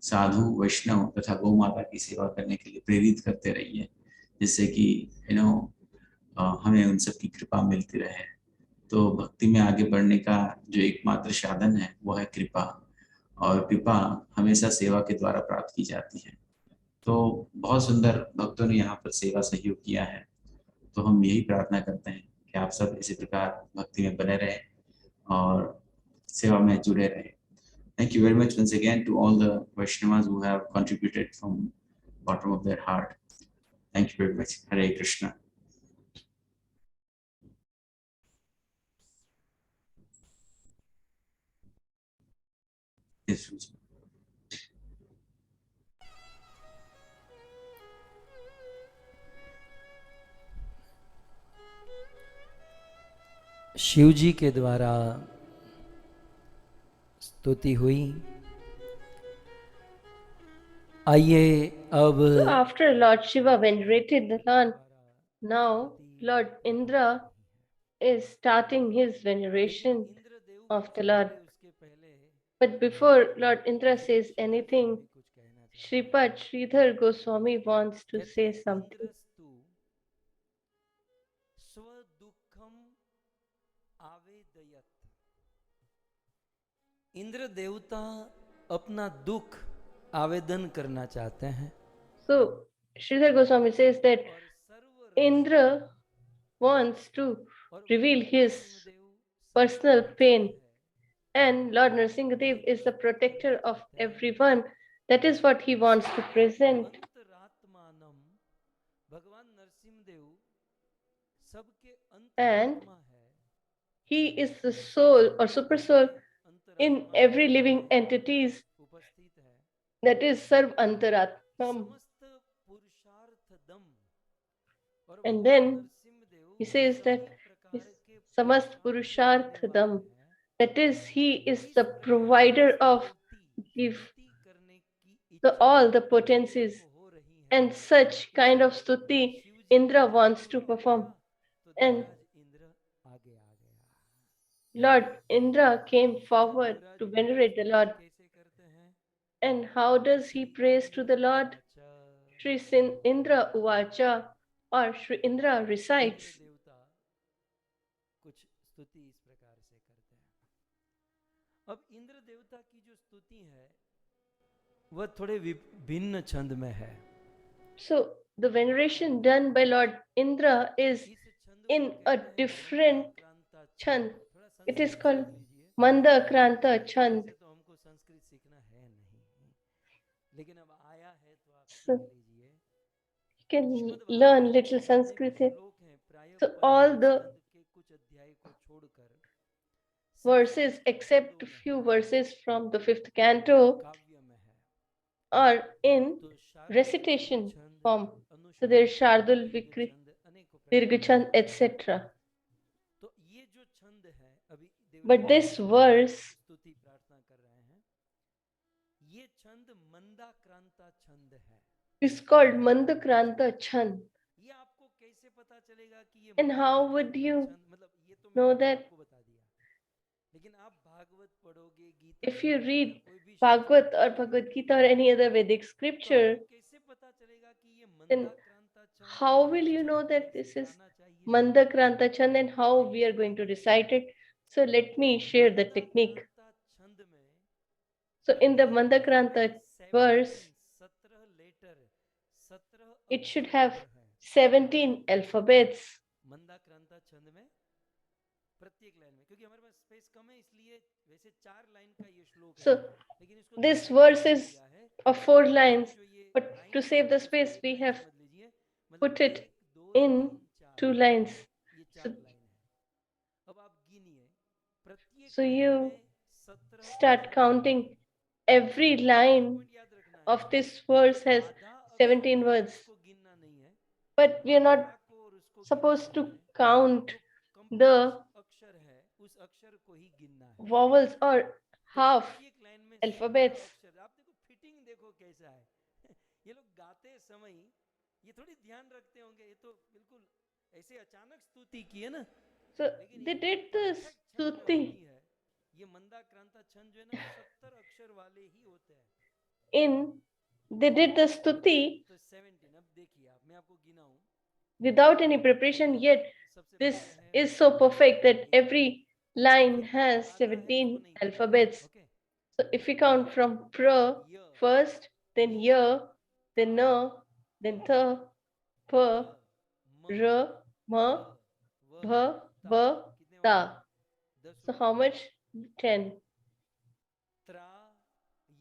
साधु, वैष्णव तथा गौ माता की सेवा करने के लिए प्रेरित करते रहिए, जिससे कि हमें उन सब की कृपा मिलती रहे। तो भक्ति में आगे बढ़ने का जो एकमात्र साधन है वो है कृपा, और कृपा हमेशा सेवा के द्वारा प्राप्त की जाती है। तो बहुत सुंदर भक्तों ने यहाँ पर सेवा सहयोग किया है, तो हम यही प्रार्थना करते हैं कि आप सब इसी प्रकार भक्ति में बने रहें और सेवा में जुड़े रहें। Thank you very much once again to all the Vaishnavas who have contributed from bottom of their heart. Thank you very much. Hare Krishna. Yes, Shiv जी के द्वारा स्तुति हुई। आइए अब So after Lord Shiva venerated the Lord, now Lord Indra is starting his veneration of the Lord. But before Lord Indra says anything, Shripad Sridhar Goswami wants to say something. Indra देवता अपना दुख आवेदन करना चाहते हैं। So Sridhar Goswami says that Indra wants to reveal his personal pain And Lord Narsingadev is the protector of everyone. That is what he wants to present. अंतरात्मानम भगवान नरसिंहदेव सबके And अंतरात्मा है. he is the soul or super soul in every living entities. उपस्थित है. That is Sarv Antaratmam. समस्त पुरुषार्थदम. और And भगवान then Narasimhadeva he says that सभी is प्रकार के Samast पुरुषार्थ देने Purusharthadam. वाले हैं. That is, he is इस the प्रकार provider of स्तुति gift, करने की इच्छा all the इंद्र potencies. को हो रही है. And such kind of stuti Shiv ji Indra ने wants to शुरू perform. किया, तो And देवराज इंद्र आगे आ गया. Lord Indra came forward to venerate the Lord. कैसे करते हैं? And how does he praise to the Lord? Shri Indra Uvacha, or Shri Indra recites. Indra देवता कुछ स्तुति इस प्रकार से करते हैं. अब इंद्र देवता की जो स्तुति है वह थोड़े भिन्न छंद में है. So the veneration done by Lord Indra is इस छंद in को a कहते हैं different मंदाक्रांता chand. थोड़ा It is संस्कृत called सीख लीजिए. Manda Kranta Chand. वैसे तो हमको संस्कृत सीखना है नहीं, लेकिन अब आया है तो आप So सीख लीजिए. you can Shrimad learn Bhagavat little में जितने भी Sanskrit here. श्लोक हैं, प्रायः So पहले all the स्कंद के कुछ अध्याय को छोड़कर verses, except few verses from the 5th canto, काव्य में है. are in तो शार्दुल recitation छंद, form. So अनुश्लोक there is छंद, Shardul, दीर्घ Vikri, छंद, अनेकों प्रकार Dirgha Chand, etc. तो ये जो छंद है अभी But this verse स्तुति प्रार्थना कर रहे हैं, ये छंद मंदाक्रांता छंद है. is called Mandakranta Chand. ये आपको कैसे पता चलेगा कि ये And how would Mandakranta you छंद, मतलब ये तो know मैंने that? आपको बता दिया, लेकिन आप भागवत पढ़ोगे, गीता If you पढ़ोगे, read या कोई भी Bhagvat or Bhagavad Gita or any other Vedic तो scripture, आपको कैसे पता चलेगा कि ये then मंदाक्रांता छंद how है, will इस you छंद know को that कैसे this is गाना चाहिए? Mandakranta Chand and how we are going to recite it? So let me share the technique. Mandakranta छंद में So in the Mandakranta verse, 17 letter, 17 it should अक्षर have है. 17 alphabets. मंदाक्रांता छंद में प्रत्येक लाइन में, क्योंकि हमारे पास स्पेस कम है इसलिए वैसे 4 लाइन का ये श्लोक है, So लेकिन इसको this दो verse लाइन is किया है. of 4 तो lines, जो ये but लाइन to है, save the उसको space, एक we लाइन have समझ लीजिए, मतलब put it 1 2 in 3 4, 2 lines. ये 4 So, लाइन है. अब आप गिनिए, प्रत्येक so लाइन you में 17 start counting. Every line point याद रखना है. of this verse has आधा अक्षर 17 को words, उसको गिनना नहीं है, but we are not आधा को और उसको गिनना supposed to नहीं है. count जो the कंप्लीट अक्षर है उस अक्षर को ही गिनना है. vowels or तो half प्रत्येक लाइन में alphabets. 17 अक्षर. आप देखो फिटिंग देखो कैसा है. ये लोग गाते समय ये थोड़ी ध्यान रखते होंगे, ये तो बिल्कुल ऐसे अचानक स्तुति की है ना. So they did the stuti है. ये मंदाक्रांता छंद जो है ना 70 अक्षर वाले ही होते हैं. they did the stuti तो 17. अब देखिए आप, मैं आपको गिनाऊं. without any preparation, yet this is so perfect that every line has 17 alphabets. So if we count from pra first, then ya, then na, then tha, pa, ra, ma, bha, ba, ta. So how much? 10.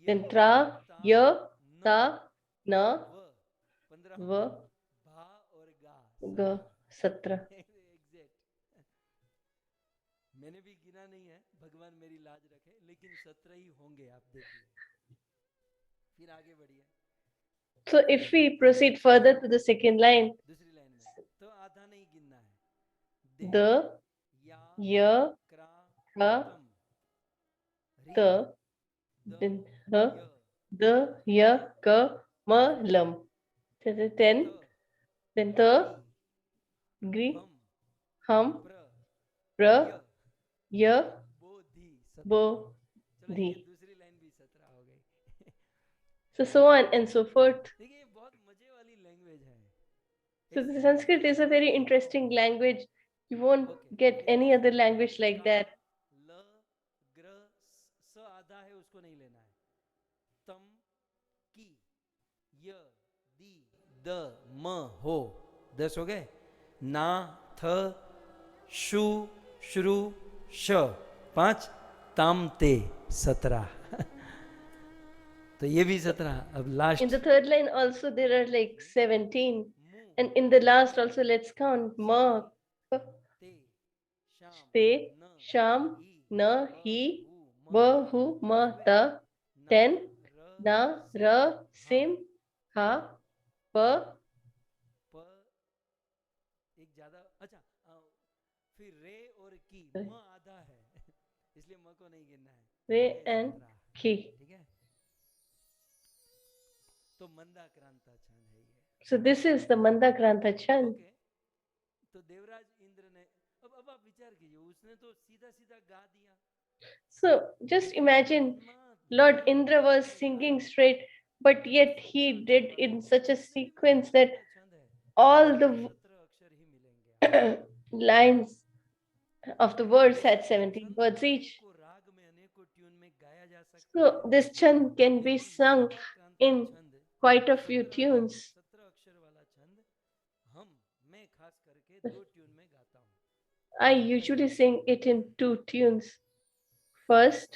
Then tra, ya, ta, na, va, ga, 17. मैंने भी गिना नहीं है, भगवान मेरी लाज रखे, लेकिन 17 ही होंगे. आप देखिए, फिर आगे बढ़िए. So if we proceed further to the second line, दूसरी लाइन में तो आधा नहीं गिनना है. the, ya, ra, ta, then ha, the, ya, ka, ma, lam. 10, then the, gri, hum, pra, ya, bo, dhi. दूसरी लाइन भी 17 हो गई. So on and so forth. देखिए बहुत मजे वाली लैंग्वेज है. So the Sanskrit is a very interesting language. You won't get any other language like that. ल ग्र स आधा है, उसको नहीं लेना है. तम की य दी द म हो 10 हो गए. ना थ शु श्रु श 5, ताम ते 17. तो ये भी 17. अब last In the third line also there are like 17. And in the last also let's count. Ma, te, sham, na, hi, ba, hu, ma, ta, 10, na, ra, sim, ha, pa, एक ज्यादा. अच्छा, फिर रे और की म आधा है, इसलिए म को नहीं गिनना है. re, and ki. ठीक है. तो मंदाक्रांता छंद है ये. So this is the Mandakranta chant. Okay. तो देवराज इंद्र ने अब आप विचार कीजिए, उसने तो सीधा सीधा गा दिया. So just imagine Lord Indra was singing straight, but yet he did in such a sequence that all the 17 अक्षर ही मिलेंगे. lines of the words had 17 words each. को राग में अनेकों ट्यून में गाया जा सकता है. So this chant can be sung in quite a few tunes. 17 अक्षर वाला छंद मैं खास करके 2 ट्यून में गाता हूँ. I usually sing it in 2 tunes. First,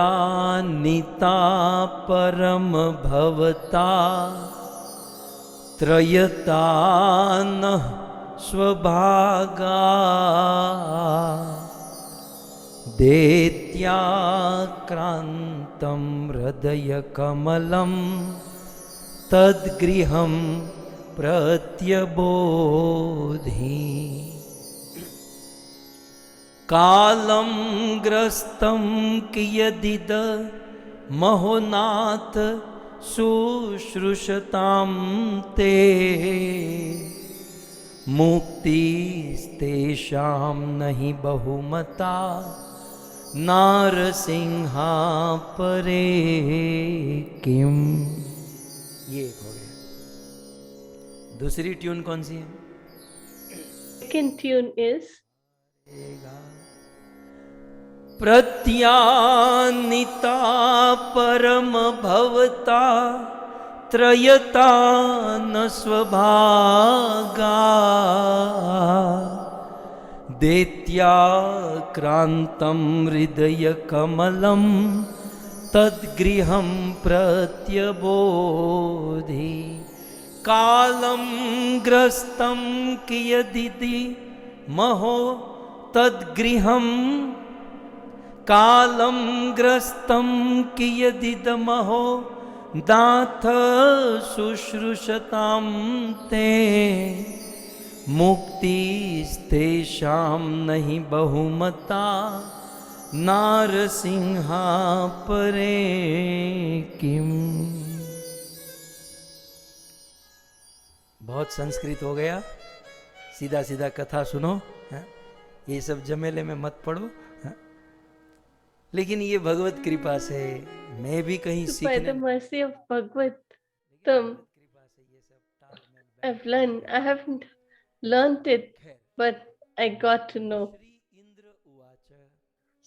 प्रत्यानिता परम भवता त्रयतान स्वभागा दैत्याक्रान्तं हृदयकमलं तद्गृहं प्रत्यबोधि कालं ग्रस्तं कियदिद महोनाथ शुश्रूषतां ते मुक्तिस्तेषां नहि बहुमता नारसिंहा परे किम. ये एक हो गया. दूसरी ट्यून कौन सी है? second tune is प्रत्यानिता परम भवता त्रयता न स्वभागा दैत्याक्रान्तं हृदयकमलं तद्गृहं प्रत्यबोधि कालं ग्रस्तं कियदिति महो तद्गृहं कालं ग्रस्तं कियदिदमहो दाथ शुश्रूषतां ते मुक्तिस्तेषां नहि बहुमता नारसिंहा परे किम. बहुत संस्कृत हो गया, सीधा सीधा कथा सुनो. है? ये सब जमेले में मत पड़ो. है? लेकिन ये भगवत कृपा से मैं भी कहीं by सीखने the mercy of Bhagavatam, I've learned. I haven't learned it, but I got to know. Shri Indra उवाच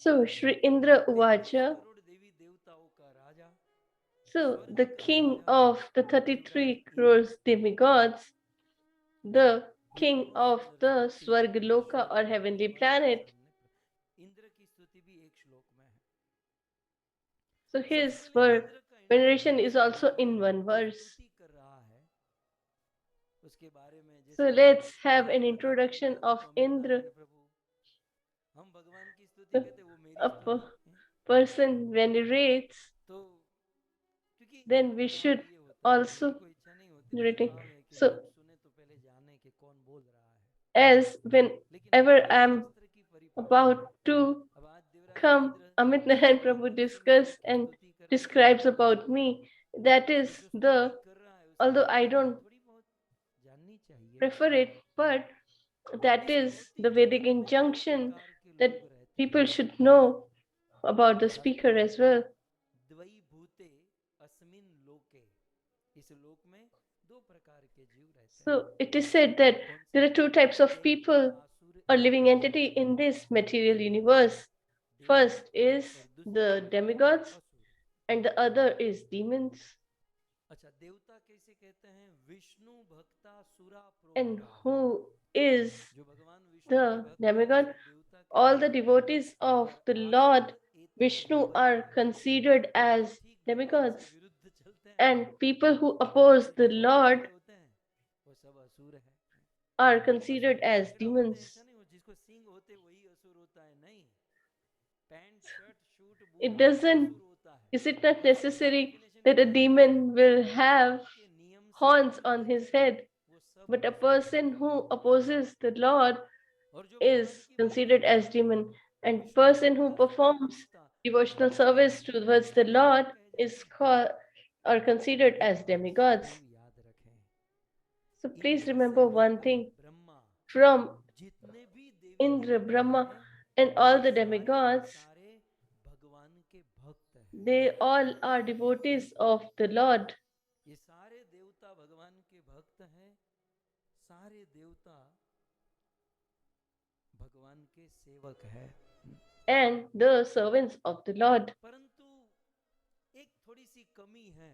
So Shri Indra Uvacha, crore देवी देवताओं का राजा so the king of the 33 crores demigods, the king of the Swargaloka or heavenly planet. Indra की स्तुति भी एक श्लोक में है. So his veneration is also in one verse. स्तुति कर रहा है, उसके बारे में So let's have an introduction of Indra. प्रभु हम भगवान की स्तुति करते, वो मेरी A स्तुति. person venerates, तो क्योंकि then we should ये होता है, also किसी को इच्छा नहीं होती, narrating. भाव है कि So लोग सुने तो पहले जाने कि कौन बोल रहा है. as whenever I'm शास्त्र की परिभाषा. about to अब आज Devraj come, Indra Amit Narayan Prabhu discuss and describes about me. That is the, कर रहा है, although I don't थोड़ी बहुत जाननी चाहिए. prefer it, but that is the Vedic injunction that people should know about the speaker as well. द्वैभूते अस्मिन् लोके, इस लोक में दो प्रकार के जीव रहते हैं. So it is said that there are 2 types of people or living entity in this material universe. First is the demigods and the other is demons. अच्छा, देवता कैसे कहते हैं? विष्णु भक्ता सुरा And प्रोक्ता. who is जो भगवान विष्णु the के भक्त demigod, हैं, देवता के all the devotees of the Lord Vishnu are considered as demigods, विरुद्ध चलते हैं, and people who oppose the Lord होते हैं, वो सब असुर है। are considered as demons. ऐसा नहीं हो जिसको सिंह होते वही असुर होता है, नहीं। Pant shirt suit boot It doesn't, असुर होता है। is it not necessary that a demon will have horns on his head? But a person who opposes the Lord is considered as demon, and person who performs devotional service towards the Lord is called or considered as demigods. याद रखें, So please remember one thing: Brahma from जितने भी देवी Indra, देवता Brahma, हैं, and all the ये demigods, सारे भगवान के भक्त हैं। they all are devotees of the Lord. ये सारे देवता भगवान के भक्त हैं, सारे देवता भगवान के सेवक हैं। And the servants of the Lord. परंतु एक थोड़ी सी कमी है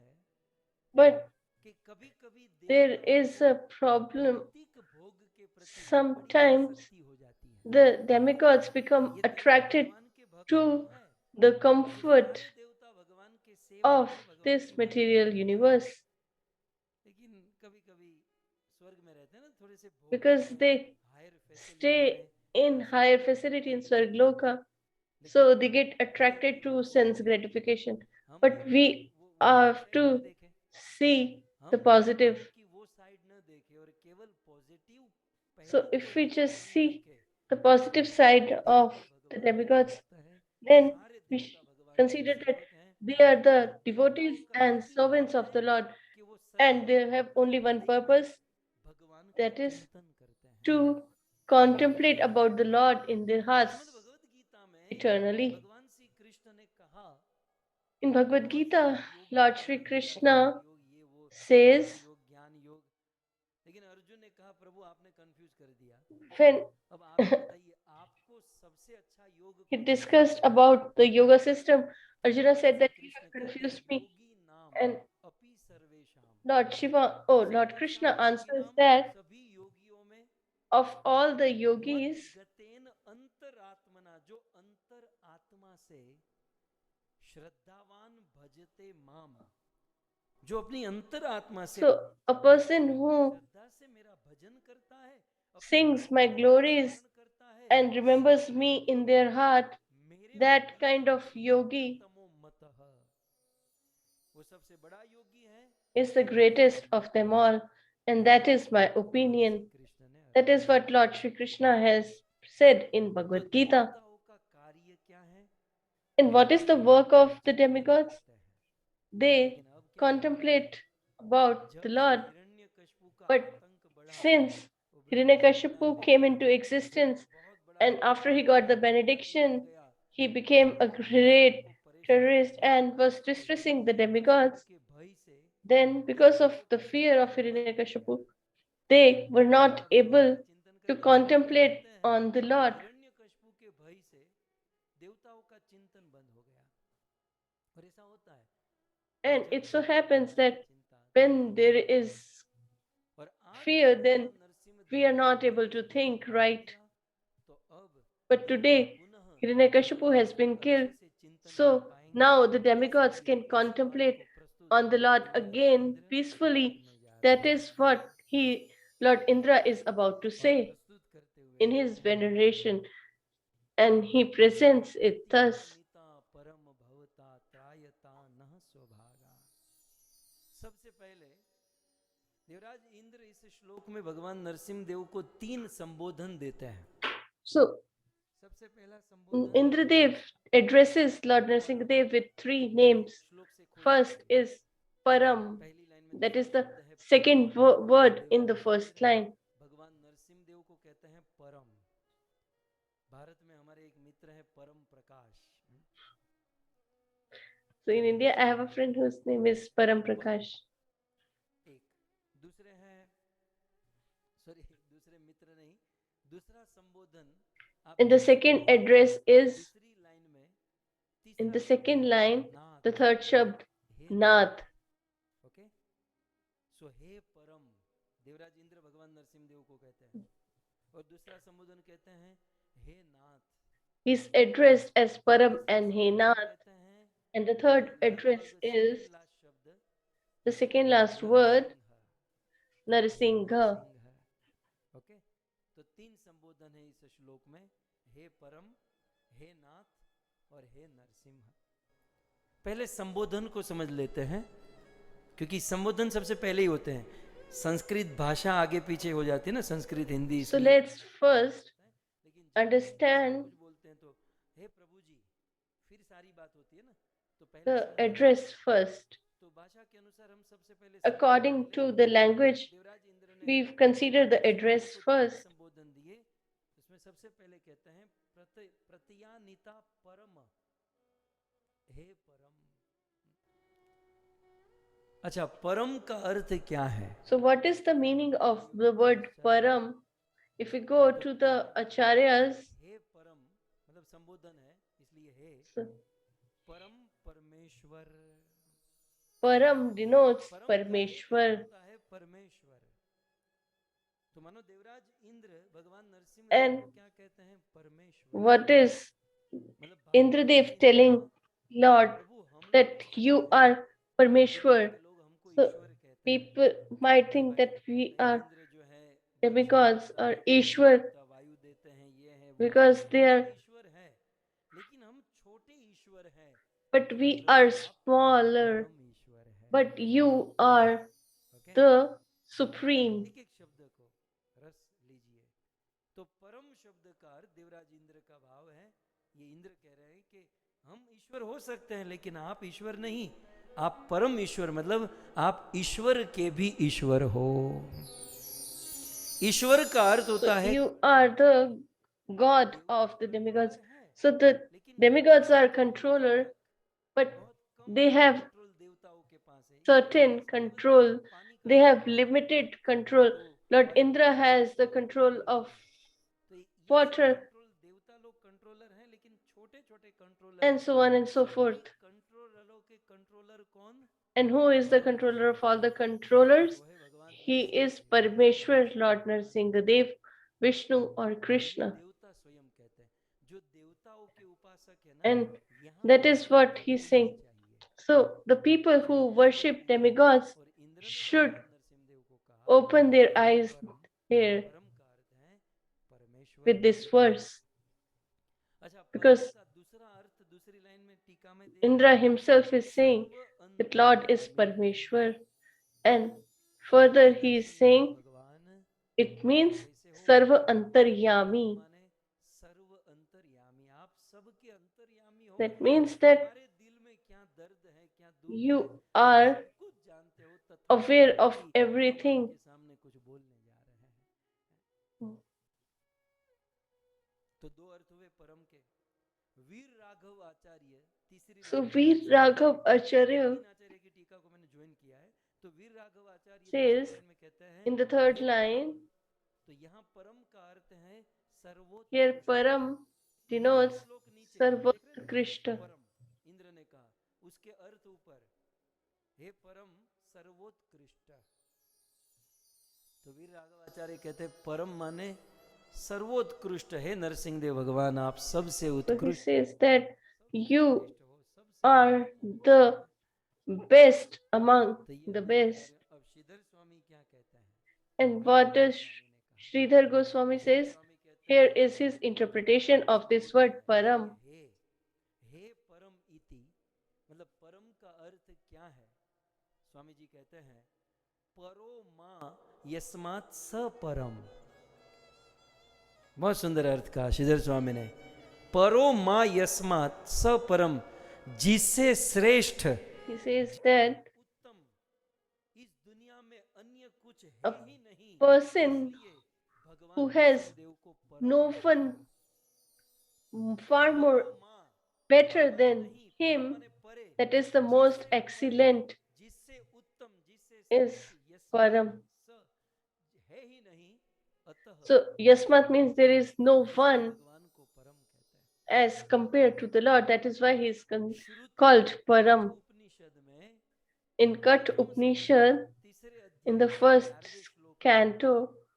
But कि कभी-कभी there is a problem. भौतिक भोग के प्रति Sometimes बड़ी आसक्ति हो जाती है। the demigods become attracted भगवान के भक्त to तो है, the comfort सारे देवता भगवान के सेवक of हैं, भगवान this के भक्त material हैं। universe, लेकिन कभी-कभी स्वर्ग में रहते हैं ना, थोड़े से भोग because में, they हायर फैसिलिटी stay में, in higher facility in Swargloka, so they get attracted to sense gratification. हम But we वो have साइड न to देखें, see हम the positive. भगवान की वो साइड न देखें और केवल पॉजिटिव So पहलू if को we ही just see देखें, the positive side of the भगवान के demigods, भक्त हैं, then सारे we देवता भगवान के consider that सेवक हैं। they are the devotees देवताओं का and एक ही servants काम of the है Lord, कि वो and सदैव they have only one देखते purpose, भगवान का that is चिंतन करते हैं। to contemplate about the Lord in their hearts Shrimad Bhagavad Gita में eternally. भगवान श्री कृष्ण ने कहा, In Bhagavad बहुत Gita, सारे योग Lord बताए, Shri लीला Krishna योग, ये वो says, कर्म योग, ज्ञान योग, लेकिन अर्जुन ने कहा प्रभु आपने कंफ्यूज कर दिया, when अब आप ही बताइए आपको सबसे अच्छा योग he कौन सा discussed लगता है? about the yoga system, Arjuna भगवान said Shri that you Krishna have कहते हैं confused me. योगी नाम And अपि सर्वेशाम, Lord Shiva, oh, Lord Krishna सर्वेशाम योगी answers नाम, that सभी योगियों में of all the मद yogis, गतेन अंतरात्मना, जो अंतर आत्मा से श्रद्धावान भजते माम, जो अपनी अंतर आत्मा से so a person who श्रद्धा से मेरा भजन करता है, अपने sings प्रभु my का glories स्मरण करता है, and remembers me in their heart, मेरे that बुद्धि kind of yogi तमो मतः, वो सबसे बड़ा योगी है। is the greatest of them all. And that is my opinion. Krishna ने That is what Lord Shri Krishna has said in Bhagvat Gita. देवताओं का कार्य क्या है? And what is the work of the demigods? करते हैं। They लेकिन अब क्या हो रहा है? contemplate about जब the से Lord. हिरण्यकशिपु का But आतंक बढ़ा, since वो Hiranyakashipu came into existence, बहुत बड़ा and after he got the benediction, he became a great terrorist and was distressing the demigods. के भय से Then, because of the fear of Hiranyakashipu, they were not able to contemplate on the Lord. Hiranyakashipu के भय से देवताओं का चिंतन बंद हो गया, और ऐसा होता है। And जब it so भगवान happens हमारी that चिंता when there is और आज fear, जब then भगवान Narasimha we are Dev not ने able to think right. दिया, तो अब But today, पुनः Hiranyakashipu has been अच्छे killed. से चिंतन कर So पाएंगे। now the demigods can इस बात contemplate को प्रस्तुत on the Lord करने के लिए again इंद्र peacefully. करने जा रहे That हैं। is what Lord Indra is about to और say प्रस्तुत करते हुए in his veneration, and he presents it thus. अतिगमिता परम भवता त्रायता नः स्वभागा। सबसे पहले देवराज इंद्र इस श्लोक में भगवान नरसिंह देव को 3 संबोधन देते हैं। So सबसे पहला संबोधन Indradev addresses Lord Nrsimhadev with 3 names. श्लोक से खोल First दीजिए। is Param, पहली लाइन में that is दूसरा the शब्द है second word in the Devraj first Indra line. भगवान नरसिंह देव को कहते हैं परम। भारत में हमारे एक मित्र हैं परम प्रकाश। So in India, I have a friend whose name is Param Prakash. एक दूसरे हैं, सॉरी दूसरे मित्र नहीं, दूसरा संबोधन आप And the second address is दूसरी लाइन में in तीसरा the शब्द second है line, Nath. the third shabd, हे Nath. ओके, सो हे परम, देवराज इंद्र भगवान नरसिंह देव को कहते हैं। और दूसरा संबोधन कहते हैं हे नाथ, He's addressed as Param and He Nath. कहते हैं And the third address लगभग is second last शब्द the second last word, Narasimha. Narsingha. Okay, तो तीन संबोधन है इस श्लोक में, हे परम, हे नाथ और हे नरसिंह। पहले संबोधन को समझ लेते हैं, क्योंकि संबोधन सबसे पहले ही होते हैं। संस्कृत भाषा आगे पीछे हो जाती है ना, Sanskrit Hindi. So let's first understand कुछ बोलते हैं तो हे प्रभु जी, फिर सारी बात होती है ना, तो पहले the address first. तो भाषा के अनुसार हम सबसे पहले According to the language, Devraj Indra ने we've considered the address first. संबोधन दिए, उसमें सबसे पहले कहते हैं प्रत्यानिता परम, हे परम। अच्छा, परम का अर्थ क्या है? So what is the meaning of the word Param? If we go to the Acharyas, हे परम मतलब संबोधन है, इसलिए हे so परम परमेश्वर। Param denotes परम Parmeshwar. होता है परमेश्वर। तो मानो देवराज इंद्र भगवान नरसिंह And को क्या कहते हैं? परमेश्वर। what is मतलब Indradev telling Lord that you are Parmeshwar? लोग हमको So ईश्वर कहते हैं। people might think that we are Indra जो है demigods or Ishwar वायु देते हैं, ये है वो because they are, ईश्वर है, लेकिन हम छोटे ईश्वर हैं, but we are smaller, परम ईश्वर है। but you are okay, the supreme. एक एक शब्द को रस लीजिए। तो परम शब्द का अर्थ देवराज इंद्र का भाव है, ये इंद्र कह रहे हैं कि हम ईश्वर हो सकते हैं, लेकिन आप ईश्वर नहीं, आप परम ईश्वर, मतलब आप ईश्वर के भी ईश्वर हो। ईश्वर का अर्थ होता So है you are the God of the demigods. So the demigods are controller, but they have control देवताओं के पास है। certain control. They have limited control. Lord Indra has the control of तो ये water कंट्रोल देवता लोग controller हैं, लेकिन छोटे छोटे controller and so on and so forth. कंट्रोलरों के कंट्रोलर कौन? And who is the controller of all the controllers? वो है भगवान He is Parmeshwar, Lord Narsimha Dev, Vishnu or Krishna. देवता स्वयं कहते हैं, जो देवताओं के उपासक है ना, And यहाँ that is what he's saying. So the people who worship demigods और इंद्र ने should नरसिंहदेव को कहा open their eyes here परम का अर्थ है परमेश्वर। with this verse. अच्छा, Because परम का दूसरा अर्थ दूसरी लाइन में टीका में दे Indra himself is saying that Lord is Parmeshwar. And further he is saying भगवान it means Sarva Antaryami. माने सर्व अंतर्यामी, आप सबके अंतर्यामी हो। That means that हमारे दिल में क्या दर्द है, क्या दुख है, you are सब कुछ जानते हो, तथा aware of everything. के सामने कुछ बोलने जा रहे हैं। तो दो अर्थ हुए परम के। वीर राघव आचार्य तीसरी So Veer Raghav Acharya आचार्य की टीका को मैंने ज्वाइन किया है, तो वीर राघव आचार्य says लाइन में कहते हैं in the third line, तो यहाँ परम का अर्थ है सर्वोत्तम। here Param denotes Sarvotkrishta. परम इंद्र ने कहा, उसके अर्थ ऊपर हे परम सर्वोत्कृष्ट। तो वीर राघव आचार्य कहते हैं परम माने सर्वोत्कृष्ट है नरसिंहदेव भगवान, आप सबसे So he उत्कृष्ट says that you हो, सबसे are the best among तो ये the best. अब श्रीधर स्वामी क्या कहते हैं? And what does Sridhar Goswami says? Here is his interpretation of this word Param. हे हे परम इति, मतलब परम का अर्थ क्या है? स्वामी जी कहते हैं परो मा यस्मात् स परम। बहुत सुंदर अर्थ कहा श्रीधर स्वामी ने, परो मा यस्मात् स परम, जिससे श्रेष्ठ He says that उत्तम इस दुनिया में अन्य कुछ है a ही नहीं, person इसलिए भगवान who has देव को परम no one far more better than him, माने परे, that is the most excellent, जिससे उत्तम, जिससे is श्रेष्ठ, Param. स है ही नहीं, अतः So Yasmat means there is no one भगवान को परम कहते हैं। as compared to the Lord. That is why he is called Param. उपनिषद में In Kat Upanishad, तीसरे in अध्याय the first 11वें श्लोक में, canto,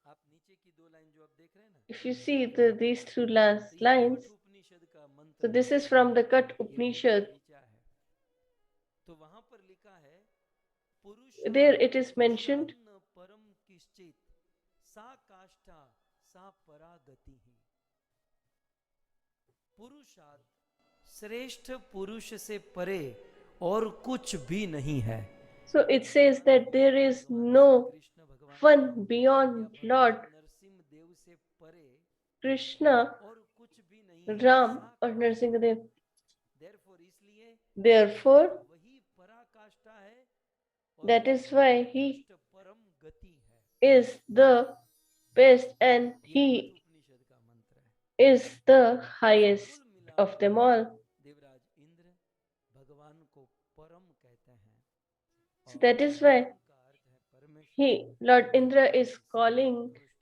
आप नीचे की दो लाइन जो आप देख रहे हैं ना, if you see these two last lines, उपनिषद का मंत्र so this is from the Kat ये Upanishad. नीचा है, तो वहां पर लिखा है There it is mentioned, पुरुषान्न परम किश्चित सा काष्ठा सा परागति ही। पुरुषार्थ श्रेष्ठ पुरुष से परे और कुछ भी नहीं है। so it says that there is no Krishna भगवान one beyond Lord Narsingh Dev से परे Krishna, और कुछ भी नहीं है। Ram or Narsimha. Therefore इसलिए Therefore, वही पराकाष्ठा है और that is why he उत्कृष्ट परम गति है। is the best and ये he उपनिषद का मंत्र है। is the highest कुल मिला of them all. Devraj Indra भगवान को परम कहते हैं। So that is why परम का अर्थ है परमेश्वर, Lord Indra is calling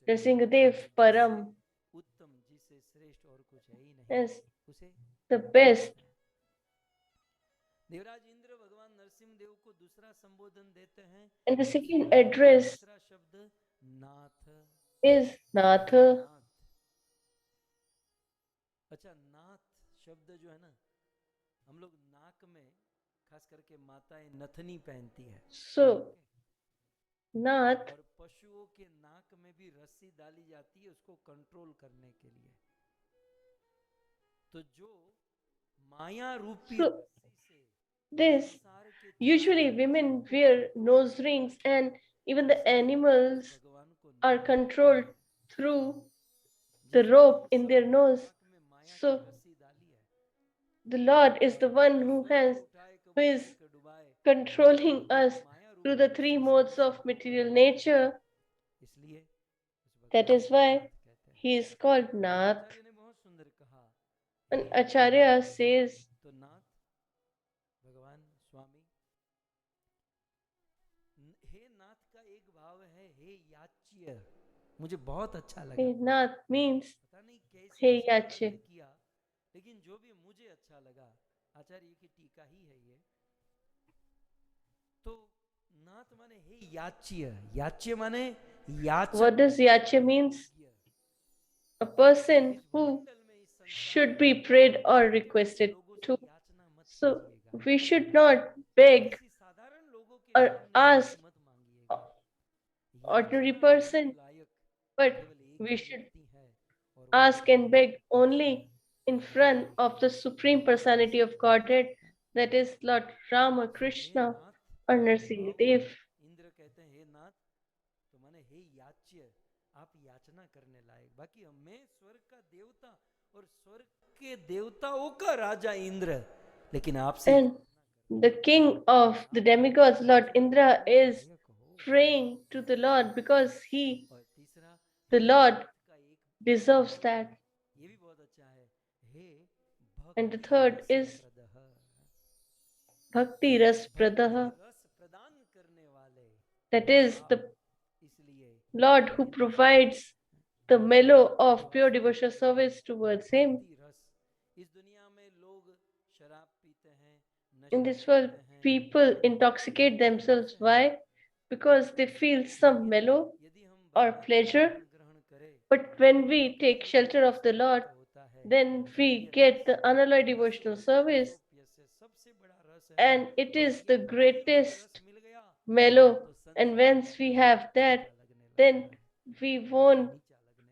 Nrsimhadev Param उत्तम जिसे श्रेष्ठ और कुछ है ही नहीं, as उसे the best. देवराज इंद्र भगवान नरसिंह देव को दूसरा संबोधन देते हैं। And the second address दूसरा शब्द नाथ। is Nath. नाथ, अच्छा नाथ शब्द जो है ना, हम लोग नाक में खास करके माताएं नथनी पहनती है। So, Nath, और पशुओं के नाक में भी रस्सी डाली जाती है उसको कंट्रोल करने के लिए। तो जो माया रूपी So, रस्सी से this संसार के usually women wear nose rings, and even the animals भगवान को are controlled through the rope in their nose. नाक में माया So, की रस्सी डाली है, the Lord is the one who is डुबाए, controlling us through the three modes of material nature. इसलिए That is why he is called Nath. आचार्य ने बहुत सुंदर कहा, And Acharya says, तो नाथ भगवान स्वामी, हे नाथ का एक भाव है हे याच्य, मुझे बहुत अच्छा लगा। hey, Nath means पता नहीं कैसे हे इसका याच्य. अर्थ किया, लेकिन जो भी मुझे अच्छा लगा, आचार्य की टीका ही है ये। तो नाथ माने हे याच्य, याच्य माने याचक, what does Yachya means? A person who should be prayed or requested to. So we should not beg किसी साधारण लोगों के or सामने ask मत मांगिएगा। ordinary याचना person, के लायक but केवल एक we ही should व्यक्ति है और वो ask and beg only in front of the Supreme Personality of Godhead, that is Lord Rama, Krishna, or Narsimha Dev. Indra कहते हैं हे नाथ, तो माने हे याच्य, आप याचना करने लायक। बाकी मैं स्वर्ग का देवता और स्वर्ग के देवताओं का राजा इंद्र, लेकिन आपसे And the king of the demigods, Lord Indra, is praying to the Lord because he, और तीसरा the Lord, का एक deserves that. ये भी बहुत अच्छा है, हे And the third is Bhakti Ras Pradaha, रस प्रदान करने वाले, that is the इसलिए Lord who provides the mellow of pure devotional service towards Him. भक्ति रस, इस दुनिया में लोग शराब पीते हैं, In नशा this world, करते हैं, people intoxicate themselves. Why? Because they feel some mellow यदि हम or भगवत pleasure. ज्ञान ग्रहण करें But when we take shelter of the Lord, होता है, then we get the unalloyed devotional service, से सबसे बड़ा रस है, and it is the रस greatest मिल गया mellow. तो And once we have that, then we won't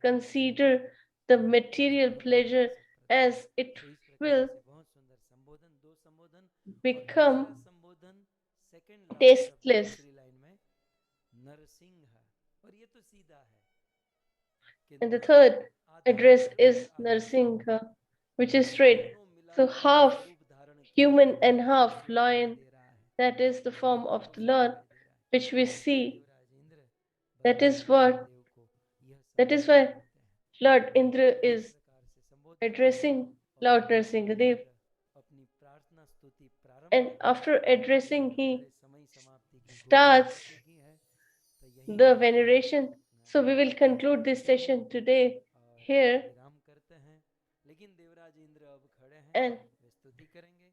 consider the material pleasure, as it तो इस प्रकार will से बहुत सुंदर संबोधन, दो संबोधन, become संबोधन सेकंड tasteless. दूसरी लाइन में नरसिंह, और ये तो सीधा है कि And the third address is Narsingha, which is straight. So half human and half lion, that is the form of the Lord, which we see. That is why Lord Indra is addressing Lord Narsingadev. अपनी प्रार्थना स्तुति प्रारंभ, And after addressing, he समय समाप्ति की starts है, तो यही the veneration. So we will conclude this session today here. विराम करते हैं, लेकिन देवराज इंद्र अब खड़े हैं, And वे स्तुति करेंगे।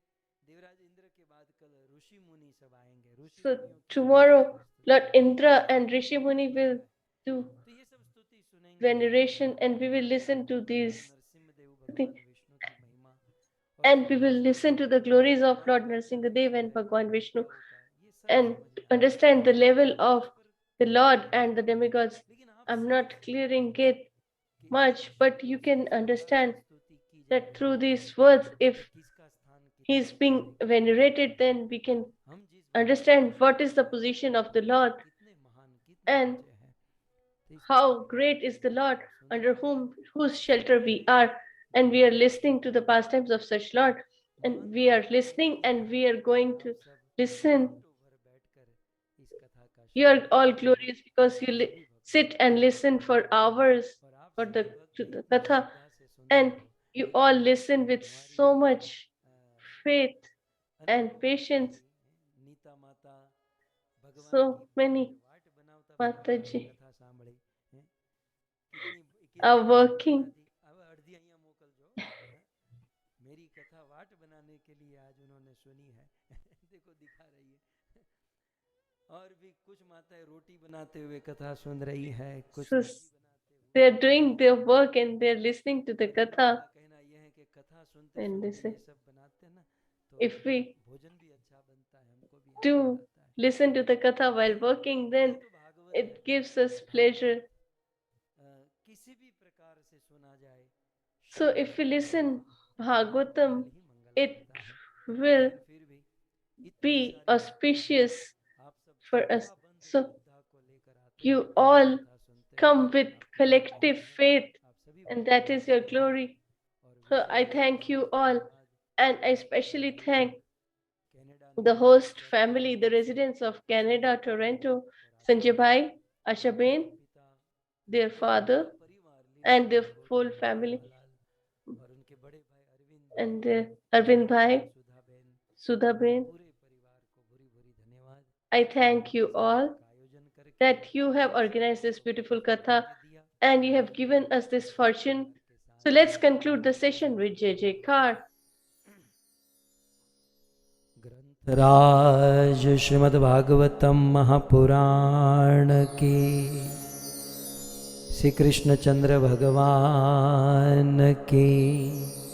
देवराज इंद्र के बाद कल ऋषि मुनि सब आएंगे, ऋषि so tomorrow, Lord Indra and Rishi Muni will do तो ये सब स्तुति सुनेंगे। veneration, and we will listen to these and we will listen to the glories of Lord Narsimha and Bhagwan Vishnu and understand the level of the Lord and the demigods. I'm not clearing it much, but you can understand that through these words, if he's being venerated, then we can understand what is the position of the Lord and how great is the Lord under whose shelter we are. And we are listening to the pastimes of such Lord, and we are listening and we are going to listen. You are all glorious because you sit and listen for hours for to the Katha, and you all listen with so much faith and patience. So many Mataji are working. मेरी कथा वाट बनाने के लिए आज उन्होंने सुनी है देखो दिखा रही है और भी कुछ माताएं रोटी बनाते हुए कथा सुन रही है कुछ So they are doing their work and they are listening to the Katha. कहना यह है कि कथा सुनते And they सुनते say, ये सब बनाते ना तो if we भोजन भी अच्छा बनता है हमको भी अच्छा do लगता है listen to the Katha while working, then it gives us pleasure. किसी भी प्रकार से सुना जाए So if we listen Bhagavatam, it will be auspicious for us. So you all come with collective faith, and that is your glory. So I thank you all, and I especially thank the host family, the residents of Canada, Toronto, Sanjay Bhai, Asha Ben, their father, and their whole family, and their Arvind Bhai, Sudha Ben. I thank you all that you have organized this beautiful katha and you have given us this fortune. So let's conclude the session with Jai Jaikar. राज श्रीमद् भागवतम महापुराण की श्री कृष्ण चंद्र भगवान की